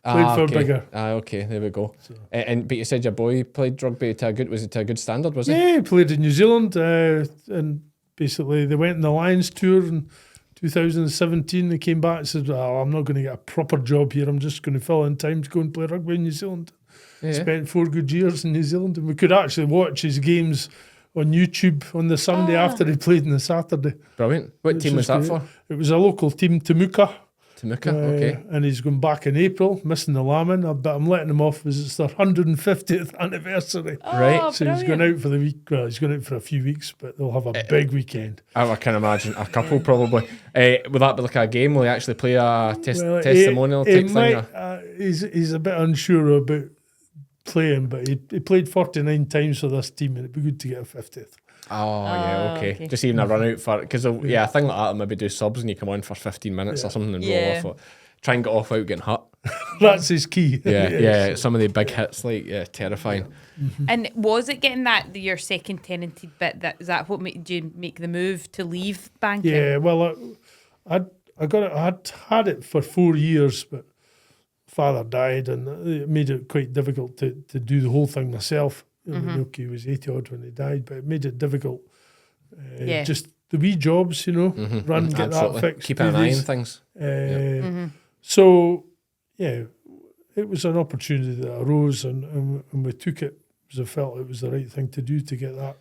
Played for okay. bigger. Okay, there we go. But you said your boy played rugby was it to a good standard, was he? Yeah, he played in New Zealand, and basically they went on the Lions tour in 2017. They came back and said, "Well, I'm not going to get a proper job here. I'm just going to fill in time to go and play rugby in New Zealand." Yeah. Spent 4 good years in New Zealand, and we could actually watch his games on YouTube on the Sunday after he played on the Saturday. Brilliant. What Which team was that great. for? It was a local team, Temuka. Temuka, okay. And he's going back in April, missing the lambing. But I'm letting him off because it's their 150th anniversary. Right. So he's going out for the week. Well, he's going out for a few weeks, but they'll have a big weekend. I can imagine a couple probably. Will that be like a game? Will he actually play a testimonial he type might, thing? He's a bit unsure about playing, but he played 49 times for this team, and it'd be good to get a 50th. Oh, yeah, okay. Just even a run out for because a thing like that, maybe do subs and you come on for 15 minutes or something and roll off. Or try and get off without getting hurt. That's his key. Yeah. Some of the big hits, terrifying. And was it getting your second tenanted bit? Is that what made you make the move to leave banking? Yeah, well, I got it. I'd had it for 4 years, but father died, and it made it quite difficult to do the whole thing myself. Look, he was 80 odd when he died, but it made it difficult. Just the wee jobs, run, get Absolutely. that fixed. Keep an eye on things. So, yeah, it was an opportunity that arose, and we took it because I felt it was the right thing to do to get that.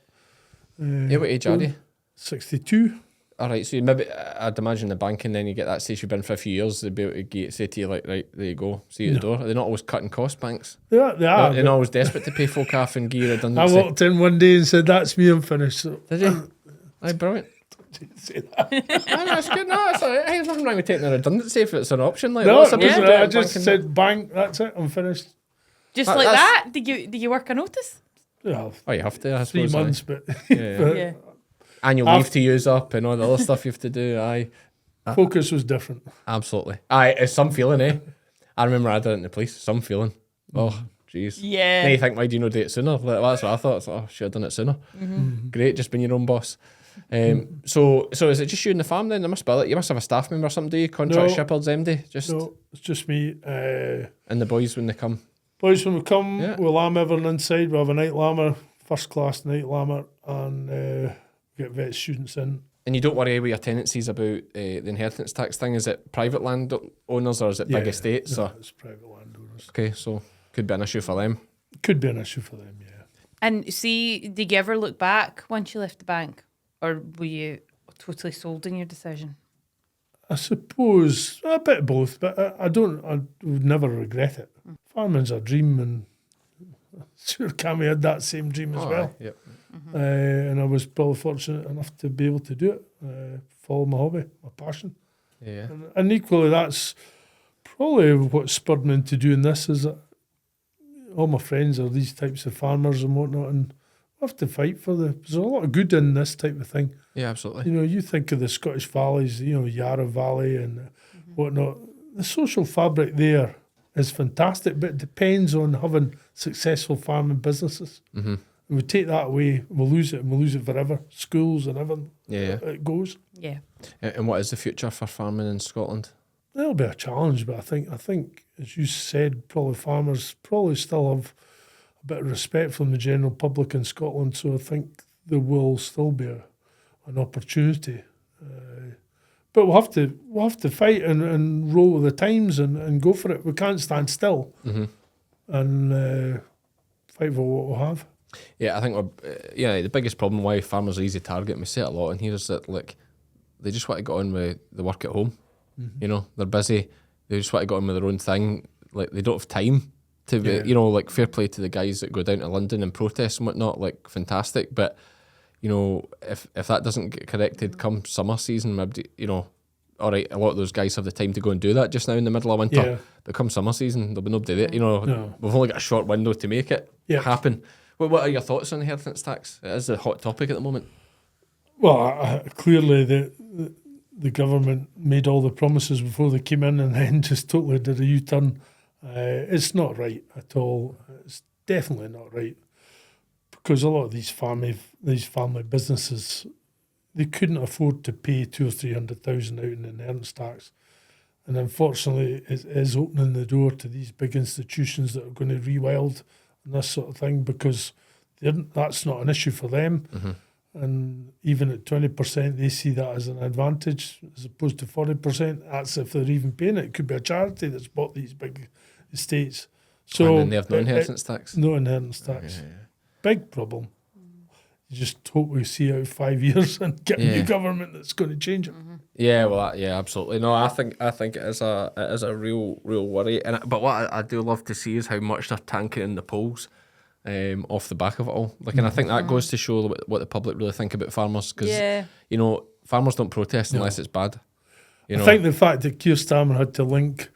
What age are you? 62. All right, so maybe I'd imagine the banking, then you get that stage you've been for a few years, they'd be able to say to you, like, right, there you go, see you at the door. Are they not always cutting costs, banks? Yeah, they are. They're not always desperate to pay folk off and give you I redundancy. walked in one day and said, "That's me, I'm finished." So Did you? Aye, brilliant. didn't say that. Aye, that's good. No, it's all right. There's nothing wrong with taking a redundancy if it's an option. Like, No, lots it of people wasn't. do it I in just banking. said, "Bang, that's it, I'm finished." Just That- like that's- that? Did you work a notice? Well, Oh, you have to, I 3 suppose. aye. months, but Yeah. Annual leave to use up and all the other stuff you have to do. Aye, focus was different. absolutely. Aye, it's some feeling, eh? I remember I did it in the police. Some feeling. Oh, jeez. Yeah. Then you think, why do you not do it sooner? Like, that's what I thought. It's like, oh, should have done it sooner. Great, just being your own boss. So is it just you and the farm then? There must be you must have a staff member or something, do you? Contract No. shepherds, MD? Just No, it's just me. and the boys when they come. Boys, when we come, Yeah. we'll lamb everything inside. We'll have a night lammer, first class night lammer, and get vet students in. And you don't worry with your tenancies about the inheritance tax thing. Is it private land owners or is it big estates? No, Or? it's private landowners. Okay, so could be an issue for them. Could be an issue for them, yeah. And see, did you ever look back once you left the bank? Or were you totally sold in your decision? I suppose a bit of both, but I would never regret it. Farming's a dream, and sure Cammy had that same dream as well. Yep. And I was probably fortunate enough to be able to do it, follow my hobby, my passion. Yeah. And equally, that's probably what spurred me into doing this, is that all my friends are these types of farmers and whatnot, and we have to fight for there's a lot of good in this type of thing. Yeah, absolutely. You think of the Scottish valleys, Yarra Valley and whatnot. The social fabric there is fantastic, but it depends on having successful farming businesses. And we take that away, we'll lose it, and we'll lose it forever. Schools and everything, Yeah. it goes. Yeah. And what is the future for farming in Scotland? There'll be a challenge, but I think, as you said, probably farmers probably still have a bit of respect from the general public in Scotland. So I think there will still be an opportunity, but we'll have to fight and roll with the times and go for it. We can't stand still and fight for what we'll have. Yeah, I think the biggest problem why farmers are easy target, and we say it a lot in here, is that they just want to get on with the work at home. They're busy. They just want to get on with their own thing. Like, they don't have time to be, fair play to the guys that go down to London and protest and whatnot, fantastic. But, if that doesn't get corrected come summer season, maybe, all right, a lot of those guys have the time to go and do that just now in the middle of winter. Yeah. But come summer season, there'll be nobody there. No. We've only got a short window to make it happen. What are your thoughts on the inheritance tax? It is a hot topic at the moment. Well, clearly the government made all the promises before they came in and then just totally did a U-turn. It's not right at all. It's definitely not right, because a lot of these family businesses, they couldn't afford to pay 200,000 or 300,000 out in inheritance tax, And unfortunately, it is opening the door to these big institutions that are going to rewild and this sort of thing, because that's not an issue for them. And even at 20%, they see that as an advantage as opposed to 40%. That's if they're even paying it. It could be a charity that's bought these big estates. So and then they have no inheritance tax. No inheritance tax. Big problem. You just hope we see out 5 years and get a new government that's going to change it. Yeah, well, absolutely. No, I think it is a real worry. But what I do love to see is how much they're tanking in the polls, off the back of it all. Like, and I think that goes to show what the public really think about farmers, because you know, farmers don't protest unless it's bad. You know? I think the fact that Keir Starmer had to link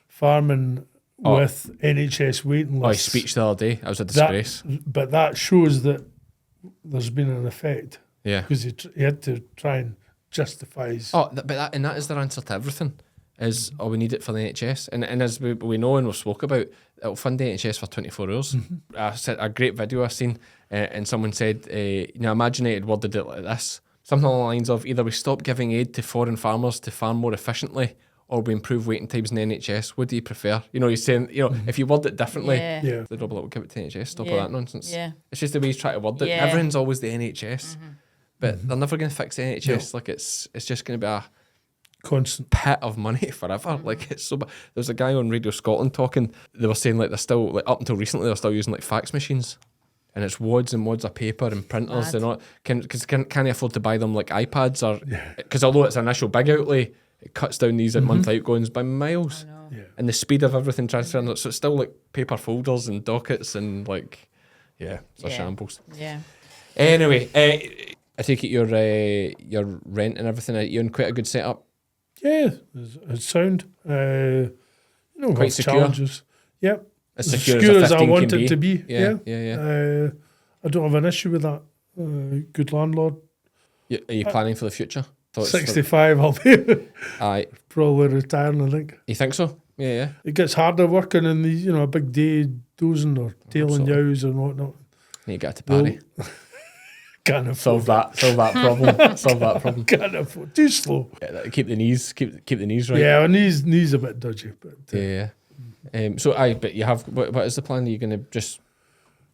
farming with NHS waiting lists. His speech the other day, that was a disgrace. But that shows that there's been an effect. Yeah, because he had to try and justify his... that is their answer to everything. Is we need it for the NHS, and as we know and we've spoke about, it'll fund the NHS for 24 hours. I said a great video I seen, and someone said, imagine it had worded it like this, something along the lines of either we stop giving aid to foreign farmers to farm more efficiently, or we improve waiting times in the NHS. What do you prefer? You know, he's saying, if you word it differently, they'd probably like, give it to the NHS. Stop all that nonsense. Yeah. It's just the way he's trying to word it. Everything's always the NHS, but they're never going to fix the NHS. No. Like it's just going to be a constant pit of money forever. Like it's so bad. There's a guy on Radio Scotland talking. They were saying like they're still, like up until recently, they're still using like fax machines, and it's wads and wads of paper and printers. They're not can they afford to buy them like iPads, or because although it's an initial big outlay, it cuts down these monthly outgoings by miles. And the speed of everything transferring, so it's still like paper folders and dockets and like it's a shambles. Anyway, I take it your rent and everything, you're in quite a good setup. Yeah, it's sound. Quite secure. Challenges. Yep. As secure as I want can it to be. Yeah. I don't have an issue with that. Good landlord. Are you planning for the future? 65, I'll be Aye. probably retiring, I think. You think so? Yeah. It gets harder working in these, a big day dozing or tailing yows and whatnot. You get to Barry. Can't afford solve that problem. Can't afford. Too slow. Yeah, keep the knees right. Yeah, my knees a bit dodgy, but but you have what is the plan? Are you going to just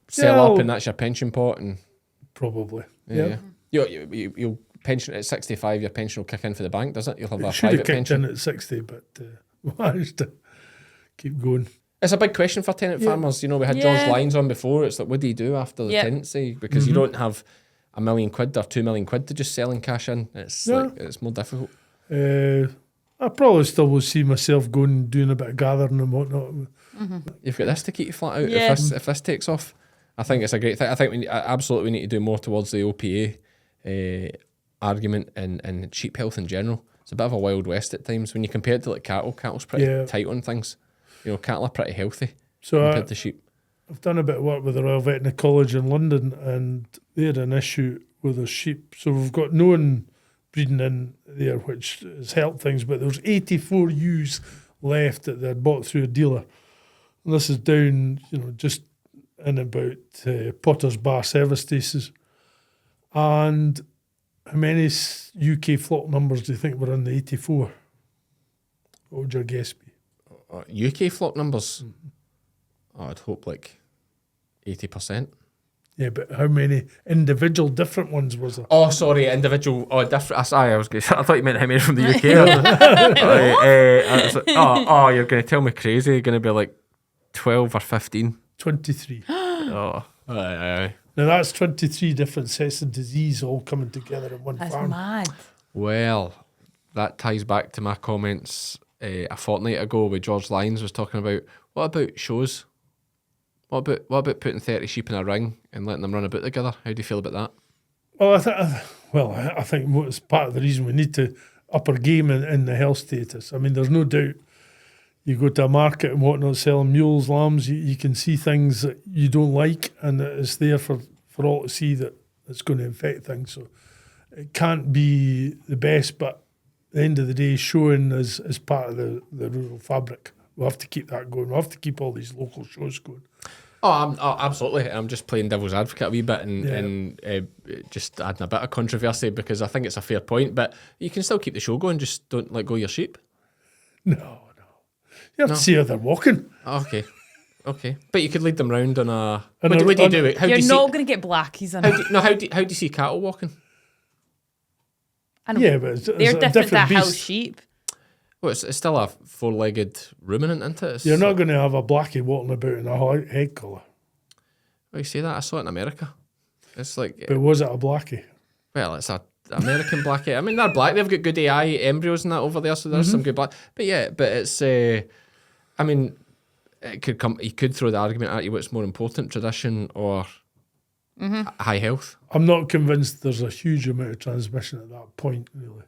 sell up and that's your pension pot and probably you'll pension at 65. Your pension will kick in for the bank, does it? You'll have a should private have kicked pension in at 60, but managed to keep going. It's a big question for tenant farmers. We had George Lyons on before. It's like, what do you do after the tenancy? Because you don't have £1 million or £2 million to just sell and cash in. It's it's more difficult. I probably still will see myself going and doing a bit of gathering and whatnot. You've got this to keep you flat out if this takes off. I think it's a great thing. I think we absolutely need to do more towards the OPA argument and sheep health in general. It's a bit of a wild west at times when you compare it to like cattle. Cattle's pretty tight on things. Cattle are pretty healthy compared to sheep. I've done a bit of work with the Royal Veterinary College in London, and they had an issue with their sheep. So we've got known breeding in there, which has helped things, but there's 84 ewes left that they had bought through a dealer. And this is down, just in about Potter's Bar service stations. And how many UK flock numbers do you think were in the 84? What would your guess be? UK flock numbers? I'd hope like 80%. Yeah, but how many individual different ones was there? Oh, sorry, individual. Oh, different. I thought you meant how many from the UK. You're going to tell me crazy. You're going to be like 12 or 15. 23. Aye. Now that's 23 different sets of disease all coming together in one farm. That's mad. Well, that ties back to my comments a fortnight ago where George Lyons was talking about, what about shows? What about putting 30 sheep in a ring and letting them run about together? How do you feel about that? Well, I think it's part of the reason we need to up our game in the health status. I mean, there's no doubt you go to a market and whatnot selling mules, lambs, you can see things that you don't like, and it's there for all to see that it's going to infect things. So it can't be the best, but at the end of the day, showing is part of the rural fabric. We'll have to keep that going. We'll have to keep all these local shows going. Absolutely. I'm just playing devil's advocate a wee bit and just adding a bit of controversy because I think it's a fair point, but you can still keep the show going, just don't let go of your sheep. No. You have to see how they're walking. Okay. But you could lead them round on a. And What do you do? How do You're you not see? going to get blackies on How it. do you see cattle walking? I know. Yeah, but it's They're a different different to house beast. sheep. Well, it's still a four-legged ruminant, isn't it? You're not going to have a blackie walking about in a head colour. Well, you say that? I saw it in America. It's like, But was it a blackie? well, it's a American blackie. I mean, they're black. They've got good AI embryos and that over there, so there's some good black. But yeah, but it's. I mean, it could come. You could throw the argument at you: what's more important, tradition or high health? I'm not convinced there's a huge amount of transmission at that point, really.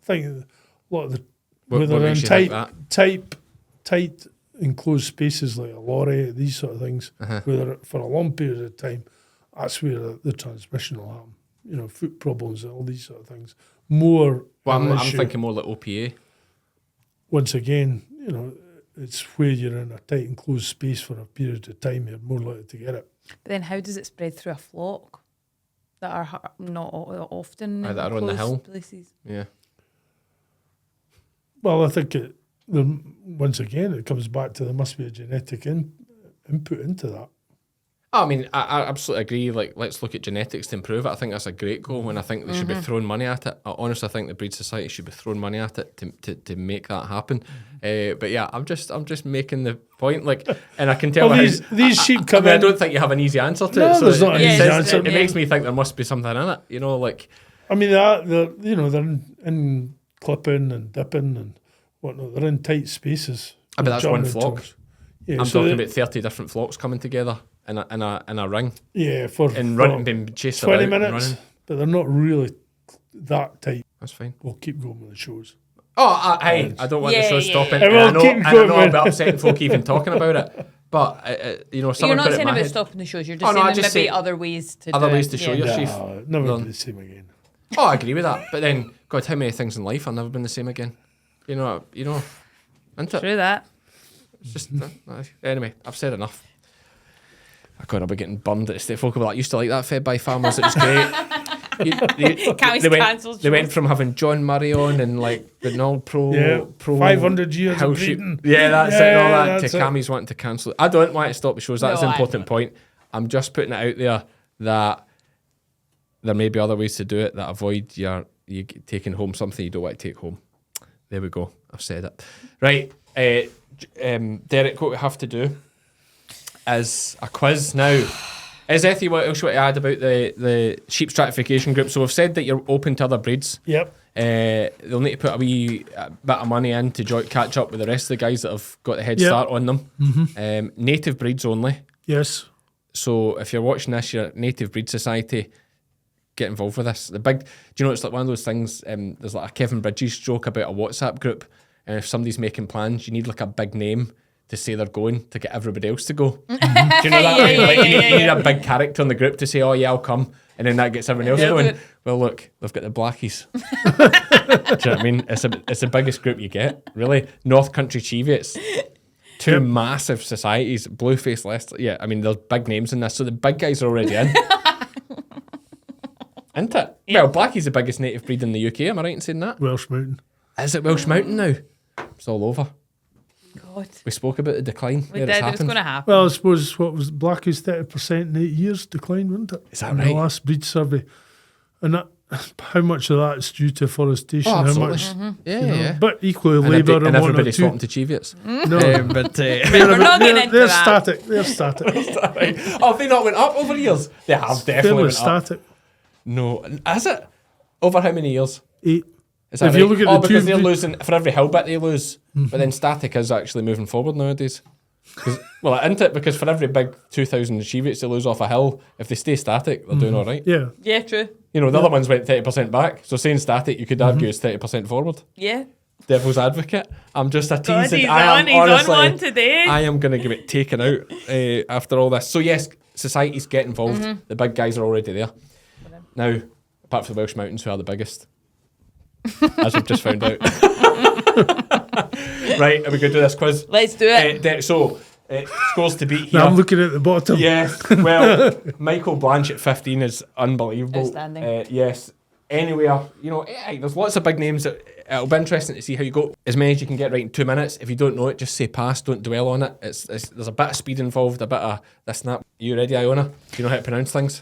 I think a lot of the What where they're in makes you think that? tight enclosed spaces like a lorry, these sort of things, where they're, for a long period of time, that's where the transmission will happen. You know, foot problems and all these sort of things. More. Well, an I'm issue. thinking more like OPA. Once again, you know, it's where you're in a tight enclosed space for a period of time, you're more likely to get it. But then how does it spread through a flock that are not often in that are on the enclosed hill? places? Yeah. Well, I think once again, it comes back to there must be a genetic input into that. I mean, I absolutely agree. Like, let's look at genetics to improve it. I think that's a great goal, and I think they should be throwing money at it. I honestly think the Breed Society should be throwing money at it to make that happen. But yeah, I'm just making the point. Like, and I can tell Well, how- these sheep come I in. don't think you have an easy answer to No, it. So there's not an easy answer. It makes me think there must be something in it. You know, like. I mean, they're in clipping and dipping and whatnot. They're in tight spaces. But that's one Jumping flock. toes. Yeah, I'm so talking they- about 30 different flocks coming together in a ring Yeah, for and for running, being chased 20 about and minutes, running. but they're not really that tight. That's fine. We'll keep going with the shows. Oh, hey, I don't want the Yeah, show yeah, stopping. yeah. And I know, Keep and I going, know I'm man. upsetting folk even talking about it. But, you know, You're someone not put it in saying my about head. stopping the shows. You're Oh, just no, I saying just maybe say other ways to other do ways it. to show Yeah. your sheep. Never Learn. be the same again. Oh, I agree with that. But then, God, how many things in life have never been the same again? You know, isn't it? True that. It's just, anyway, I've said enough. God, I'll be getting bummed at the state. Folk will be like, used to like that Fed by Farmers. It was great. Cammy's cancelled They went shows. from having John Murray on and like the all pro, Yeah, 500 years of house sheep. breeding. Yeah, that's it. And all Yeah, that. that's To it. Cammy's wanting to cancel it. I don't want to stop the shows. That's No, an I important don't. point. I'm just putting it out there that there may be other ways to do it that avoid you taking home something you don't want to take home. There we go. I've said it. Right, Derek, what we have to do is a quiz now. Is Ethy, what else you want to add about the Sheep Stratification Group? So we've said that you're open to other breeds. Yep. They'll need to put a wee bit of money in to catch up with the rest of the guys that have got the head start on them. Native breeds only. Yes. So if you're watching this, you're a Native Breed Society, get involved with this. Do you know, it's like one of those things, there's like a Kevin Bridges joke about a WhatsApp group, and if somebody's making plans, you need like a big name to say they're going to get everybody else to go. Do you know that? You need a big character in the group to say, oh yeah, I'll come, and then that gets everyone else going. Well, look, they've got the blackies. Do you know what I mean? It's the biggest group you get, really. North Country Cheviets. Two massive societies, Blueface, Leicester. Yeah, I mean, there's big names in this, so the big guys are already in. Isn't it? Yeah. Well, Blackie's the biggest native breed in the UK, am I right in saying that? Welsh Mountain. Is it Welsh Mountain now? It's all over. God. We spoke about the decline. We there did. it's It was happened. going to happen. Well, I suppose what was Blackie's 30% in 8 years decline, wasn't it? Is that in right? the last breed survey. And that, how much of that is due to forestation? Oh, how absolutely. much? Yeah, you know, yeah. But equally And, labour and whatnot everybody's too. swapping to Cheviets. No, But We're not getting into they're that. static. They're static. oh, have they not went up over years? They have definitely Fairly went up. static. No, is it over how many years? 8. Is that If right? you look at the because two they're breed- losing for every hill bit they lose, but then static is actually moving forward nowadays. Well, isn't it? Because for every big 2,000 Cheviets they lose off a hill, if they stay static, they're doing all right. Yeah. Yeah, true. You know, the other ones went 30% back. So saying static, you could argue it's 30% forward. Yeah. Devil's advocate. I'm just a God, teasing. he's I am on honestly, one today. I am going to get taken out after all this. So yes, societies get involved. The big guys are already there. Now, apart from the Welsh Mountains, who are the biggest, as we've just found out. Right, are we going to do this quiz? Let's do it. Scores to beat Now here. I'm looking at the bottom. Yes, well, Michael Blanche at 15 is unbelievable. Outstanding. Yes, anywhere. You know, there's lots of big names. It'll be interesting to see how you go. As many as you can get right in 2 minutes. If you don't know it, just say pass. Don't dwell on it. There's a bit of speed involved, a bit of this and that. You ready, Iona? Do you know how to pronounce things?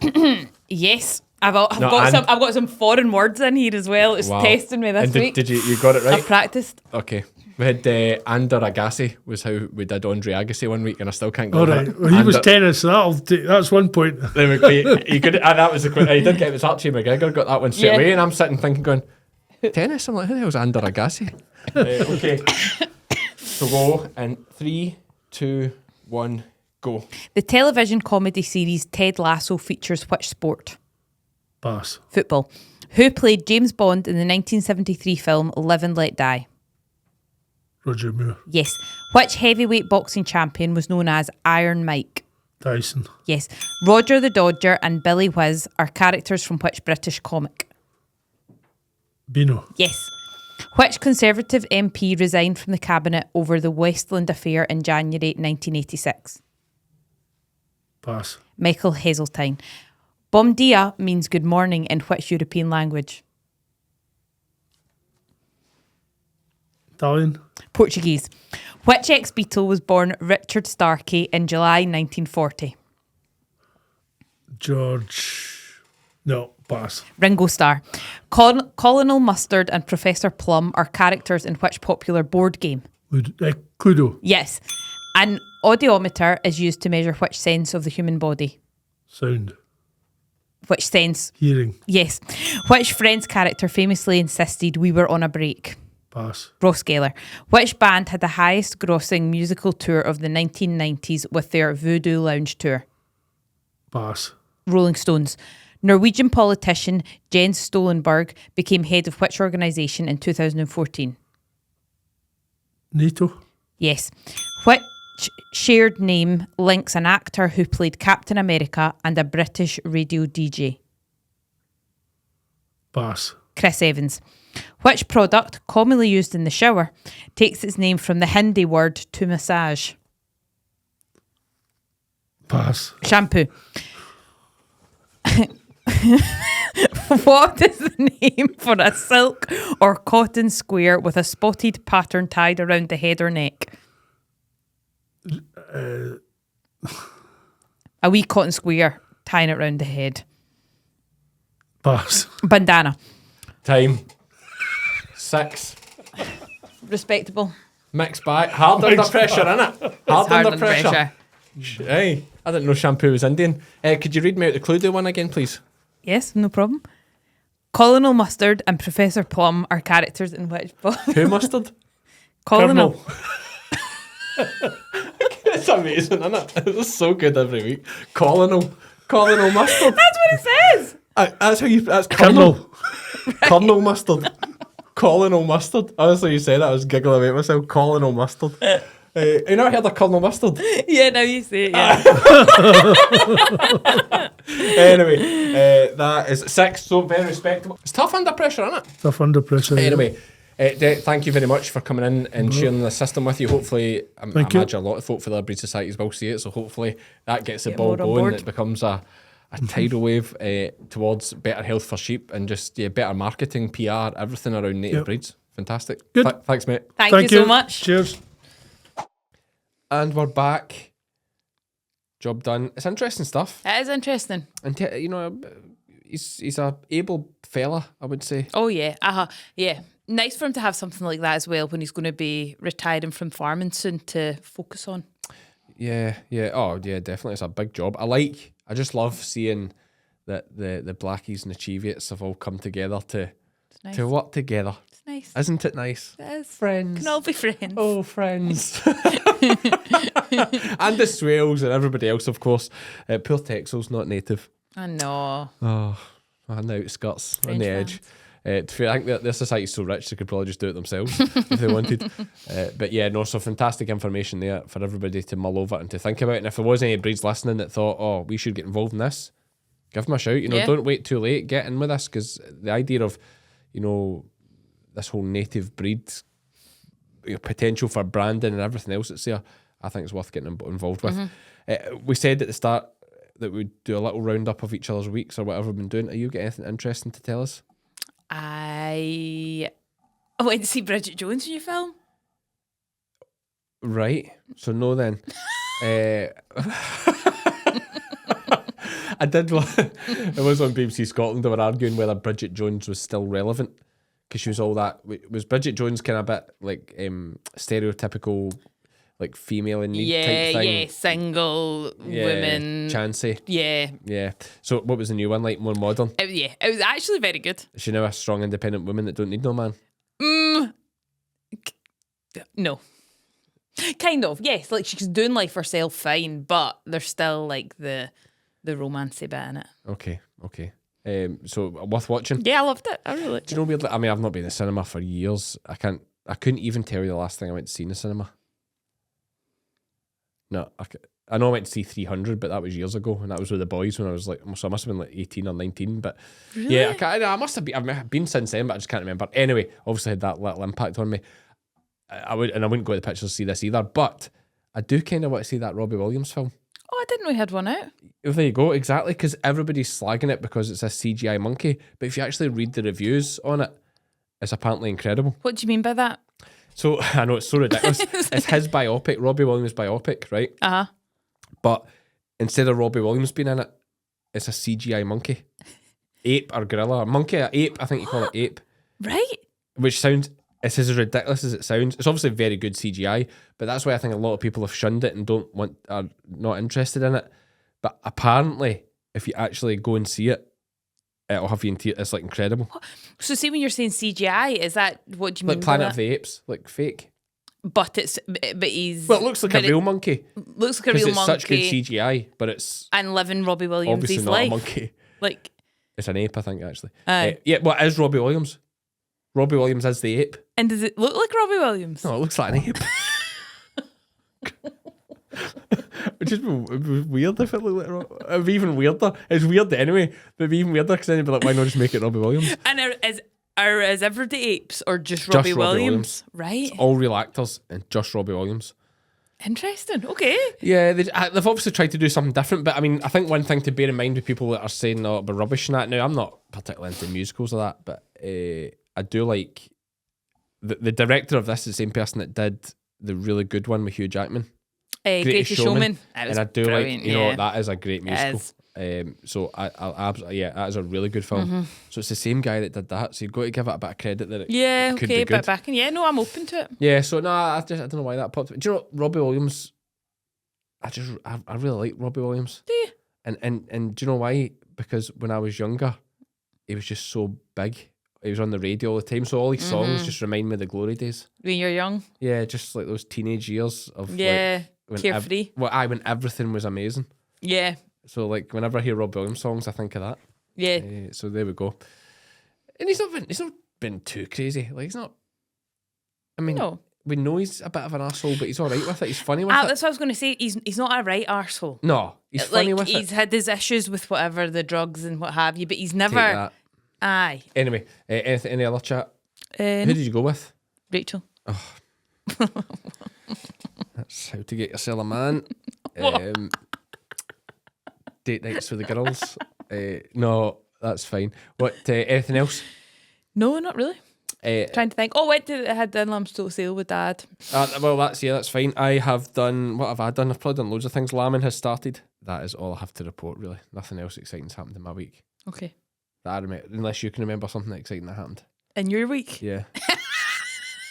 Yes. I've got some foreign words in here as well. It's testing me this week. Did you got it right? I've practiced. Okay. We had Ander Agassi was how we did Andre Agassi one week, and I still can't go. All right. Well, he was tennis, so that's 1 point. There we go. You could, and that was the quick. He did get it was Archie McGregor got that one straight away, and I'm sitting thinking, going, tennis. I'm like, who the hell's Ander Agassi? Okay. So go in 3, 2, 1, go. The television comedy series Ted Lasso features which sport? Pass. Football. Who played James Bond in the 1973 film Live and Let Die? Roger Moore. Yes. Which heavyweight boxing champion was known as Iron Mike? Tyson. Yes. Roger the Dodger and Billy Whiz are characters from which British comic? Beano. Yes. Which Conservative MP resigned from the Cabinet over the Westland affair in January 1986? Pass. Michael Heseltine. Bom dia means good morning in which European language? Italian. Portuguese. Which ex-Beatle was born Richard Starkey in July 1940? George. No, pass. Ringo Starr. Colonel Mustard and Professor Plum are characters in which popular board game? Cluedo. Yes. An audiometer is used to measure which sense of the human body? Sound. Which sense? Hearing. Yes. Which Friends character famously insisted we were on a break? Pass. Ross Geller. Which band had the highest grossing musical tour of the 1990s with their Voodoo Lounge tour? Pass. Rolling Stones. Norwegian politician Jens Stoltenberg became head of which organisation in 2014? NATO. Yes. Which shared name links an actor who played Captain America and a British radio DJ? Pass. Chris Evans. Which product, commonly used in the shower, takes its name from the Hindi word to massage? Pass. Shampoo. What is the name for a silk or cotton square with a spotted pattern tied around the head or neck? A wee cotton square tying it around the head. Pass. Bandana. Time. 6. Respectable. Mixed bag. Hard under pressure, innit? Hard under pressure. Hey, I didn't know shampoo was Indian. Could you read me out the Cluedo one again, please? Yes, no problem. Colonel Mustard and Professor Plum are characters in which book? Who mustard? Colonel. It's amazing, isn't it? It's so good every week. Colonel mustard. That's what it says. That's how you. That's Colonel. Colonel mustard. Colonel mustard. Honestly, you said that, I was giggling away at myself. Colonel mustard. You never heard of Colonel mustard? Yeah, now you say it. Yeah. Anyway, that is 6. So very respectable. It's tough under pressure, isn't it? Tough under pressure. Anyway. Thank you very much for coming in and sharing the system with you. Hopefully, I imagine a lot of folk for the breed societies will see it, so hopefully that gets the ball going. It becomes a tidal wave towards better health for sheep and just better marketing, PR, everything around native breeds. Fantastic. Good. Thanks, mate. Thank you so much. Cheers. And we're back. Job done. It's interesting stuff. That is interesting. And he's a able fella, I would say. Oh yeah, yeah. Nice for him to have something like that as well when he's going to be retiring from farming soon to focus on. Yeah. Oh, yeah, definitely. It's a big job. I just love seeing that the Blackies and the Cheviates have all come together to work together. It's nice. Isn't it nice? It is. Friends. Can all be friends. Oh, friends. And the Swales and everybody else, of course. Poor Texel's not native. I know. Oh, on the outskirts, on the edge. I think that their society's so rich they could probably just do it themselves if they wanted. But yeah, no, so fantastic information there for everybody to mull over and to think about. And if there was any breeds listening that thought, oh, we should get involved in this, give them a shout. Don't wait too late. Get in with us, because the idea of, this whole native breed potential for branding and everything else that's there, I think it's worth getting involved with. We said at the start that we'd do a little roundup of each other's weeks or whatever we've been doing. Are you got anything interesting to tell us? I went to see Bridget Jones' new film. Right. So no then. I did. It was on BBC Scotland. They were arguing whether Bridget Jones was still relevant because she was all that. Was Bridget Jones kind of a bit like stereotypical, like female in need type thing? Yeah, single woman, chancy. Yeah. So what was the new one like? More modern. It was actually very good. Is she now a strong, independent woman that don't need no man? No. Kind of, yes. Like she's doing life herself fine, but there's still like the romancy bit in it. Okay. So worth watching. Yeah, I loved it. I really liked Do you know weirdly? I mean, I've not been in the cinema for years. I couldn't even tell you the last thing I went to see in the cinema. No, I know I went to see 300, but that was years ago, and that was with the boys when I was like, so I must have been like 18 or 19. But Really? yeah, I must have been. I've been since then, but I just can't remember. Anyway, obviously had that little impact on me. I wouldn't go to the pictures to see this either, but I do kind of want to see that Robbie Williams film. Oh, I didn't know he had one out. Well, there you go, exactly, because everybody's slagging it because it's a CGI monkey, but if you actually read the reviews on it, it's apparently incredible. What do you mean by that? So, I know it's so ridiculous. It's his biopic, Robbie Williams' biopic, right? Uh-huh. But instead of Robbie Williams being in it, it's a CGI monkey. Ape or gorilla. Monkey or ape, I think you call it ape. Right? Which sounds, it's as ridiculous as it sounds. It's obviously very good CGI, but that's why I think a lot of people have shunned it and are not interested in it. But apparently, if you actually go and see it, it'll have you in tears. It's like incredible. So see when you're saying CGI, is that what do you mean Like by Planet that? of the Apes, like fake. But he's... Well, it looks like a real monkey. Looks like a Because real it's monkey. such good CGI, but it's And living Robbie Williams' obviously not life. a monkey. Like... It's an ape, I think, actually. Aye. Yeah, well, it is Robbie Williams. Robbie Williams is the ape. And does it look like Robbie Williams? No, it looks like an ape. Which is weird if it looked like it'd be even weirder. It's weird anyway, but it'd be even weirder because then you'd be like, why not just make it Robbie Williams? And are everyday apes or just Robbie Williams? Right. All real actors and just Robbie Williams. Interesting. Okay. Yeah, they've obviously tried to do something different, but I mean, I think one thing to bear in mind with people that are saying no, but rubbish and that. Now, I'm not particularly into musicals or that, but I do like the director of this is the same person that did the really good one with Hugh Jackman. Greatest Showman. And I do like, you know, that is a great musical. Is. So I absolutely, yeah, that is a really good film. So it's the same guy that did that. So you've got to give it a bit of credit that it could be good. Bit back in. Yeah, no, I'm open to it. Yeah, so no, I don't know why that popped. Do you know Robbie Williams? I really like Robbie Williams. Do you? And do you know why? Because when I was younger, he was just so big. He was on the radio all the time, so all his songs just remind me of the glory days. When you're young. Yeah, just like those teenage years of carefree. When everything was amazing. Yeah. So like whenever I hear Rob Williams songs, I think of that. Yeah. So there we go. And he's not been too crazy. Like he's not. I mean, No. We know he's a bit of an arsehole, but he's all right with it. He's funny with it. That's what I was going to say. He's not a right arsehole. No, he's funny with it. He's had his issues with whatever the drugs and what have you, but he's never. Take that. Aye. Anyway, any other chat? Who No. did you go with? Rachel. That's how to get yourself a man. Date nights with the girls. No, that's fine. What? Anything else? No, not really. Trying to think. Oh, I had Dunlams to sale with Dad. Well, that's fine. I have done. What have I done? I've probably done loads of things. Lambing has started. That is all I have to report. Really, nothing else exciting's happened in my week. Okay. That I remember, unless you can remember something exciting that happened. In your week? Yeah.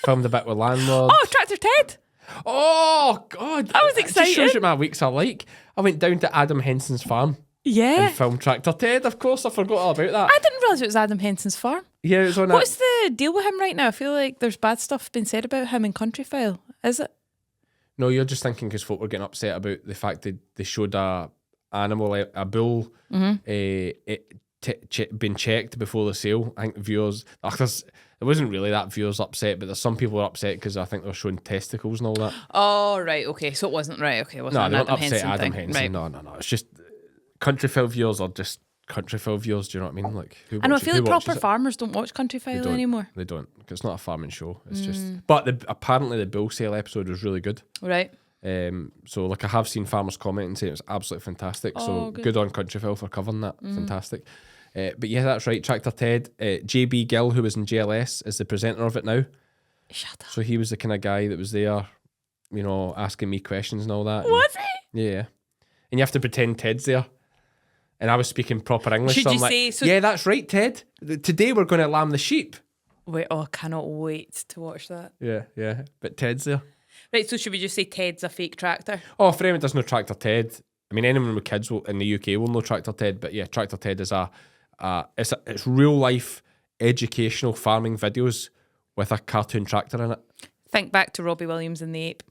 Filmed a bit with landlord. Oh, Tractor Ted. Oh God! I was It just shows excited. what my weeks are like. I went down to Adam Henson's farm Yeah. and filmed Tractor Ted. Of course, I forgot all about that. I didn't realise it was Adam Henson's farm. Yeah, it was on. What's the deal with him right now? I feel like there's bad stuff being said about him in Countryfile. Is it? No, you're just thinking because folk were getting upset about the fact that they showed a animal, a bull, being checked before the sale. I think viewers, it wasn't really that viewers upset, but there's some people were upset because I think they were showing testicles and all that. Oh, right. Okay. So it wasn't right. Okay. It wasn't No, an they weren't Adam upset Henson Adam thing. Henson. Right. No. It's just Countryfile viewers are just Countryfile viewers. Do you know what I mean? Like, who I know. I watches- feel who like watches proper it? farmers don't watch They Countryfile don't. anymore. They don't. It's not a farming show. It's just. But apparently the bull sale episode was really good. Right. So like I have seen farmers comment and say it was absolutely fantastic. Oh, So good. good on Countryfile for covering that. Fantastic. But yeah, that's right. Tractor Ted. JB Gill, who was in JLS, is the presenter of it now. Shut up. So he was the kind of guy that was there, you know, asking me questions and all that. Was he? Yeah. And you have to pretend Ted's there. And I was speaking proper English. Should so I'm you like, say- so- yeah, that's right, Ted. Today we're going to lamb the sheep. Wait, I cannot wait to watch that. Yeah. But Ted's there. Right, so should we just say Ted's a fake tractor? Oh, for anyone who doesn't know Tractor Ted, I mean, anyone with kids in the UK will know Tractor Ted. But yeah, Tractor Ted is it's real life educational farming videos with a cartoon tractor in it. Think back to Robbie Williams and the Ape.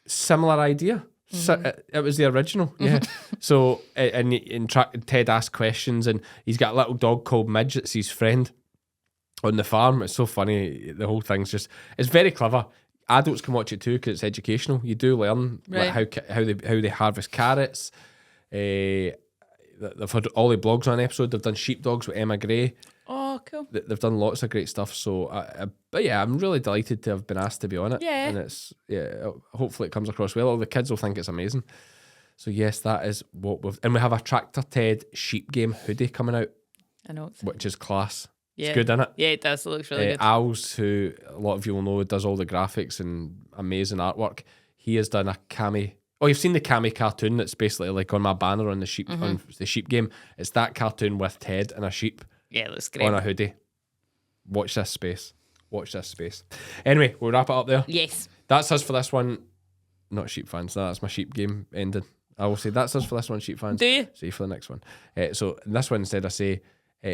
Similar idea. So, it was the original, yeah. So, Ted asks questions, and he's got a little dog called Midge that's his friend on the farm. It's so funny. The whole thing's it's very clever. Adults can watch it too because it's educational. You do learn like, how they harvest carrots. They've had all the blogs on an episode. They've done sheepdogs with Emma Gray. Oh, cool. They've done lots of great stuff. So, but yeah, I'm really delighted to have been asked to be on it. Yeah. And hopefully it comes across well. All the kids will think it's amazing. So yes, that is what we have a Tractor Ted sheep game hoodie coming out, I know. which is class. Yeah. It's good, isn't it? Yeah, it does. It looks really good. Al's, who a lot of you will know, does all the graphics and amazing artwork. He has done a Cammy. Oh, you've seen the Cammy cartoon that's basically like on my banner on the sheep on the sheep game. It's that cartoon with Ted and a sheep. Yeah, it looks great. On a hoodie. Watch this space. Anyway, we'll wrap it up there. Yes. That's us for this one. Not sheep fans. That's my sheep game ending. I will say that's us for this one, sheep fans. Do you? See you for the next one. So in this one, instead, I say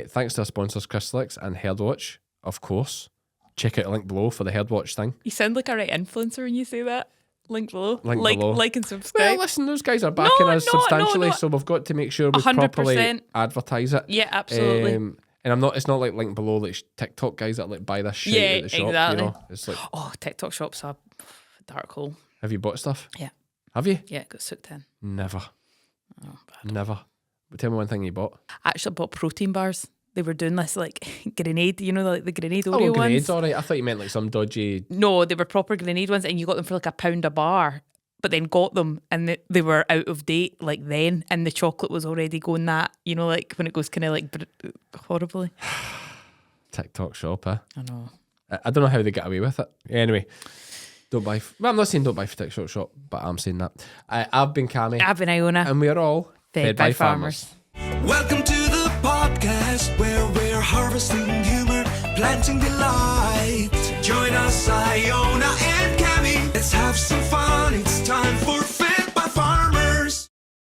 thanks to our sponsors, Crystalyx and Herdwatch, of course. Check out the link below for the Herdwatch thing. You sound like a right influencer when you say that. Link below. Link below. Like and subscribe. Well, listen, those guys are backing us substantially, so we've got to make sure we 100%. properly advertise it. Yeah, absolutely. And it's not like link below like TikTok guys that like buy this shit at the shop. exactly. You know, it's like, Oh, TikTok shops are dark hole. have you bought stuff? Yeah. Have you? Yeah, it got sucked in. Never. Oh, bad. Never. But tell me one thing you bought. I actually bought protein bars. They were doing this like grenade, you know, like the grenade Oreo Oh, ones. grenades, all right. I thought you meant like some dodgy. No, they were proper grenade ones, and you got them for like £1 a bar. But then got them, and they were out of date like then, and the chocolate was already going that, you know, like when it goes kind of like horribly. TikTok shop, eh? I know. I don't know how they get away with it. Anyway, don't buy. Well, I'm not saying don't buy for TikTok shop, but I'm saying that. I've been Cammy. I've been Iona. And we are all Fed by farmers. Welcome to the podcast where we're harvesting humor, planting delight. Join us, Iona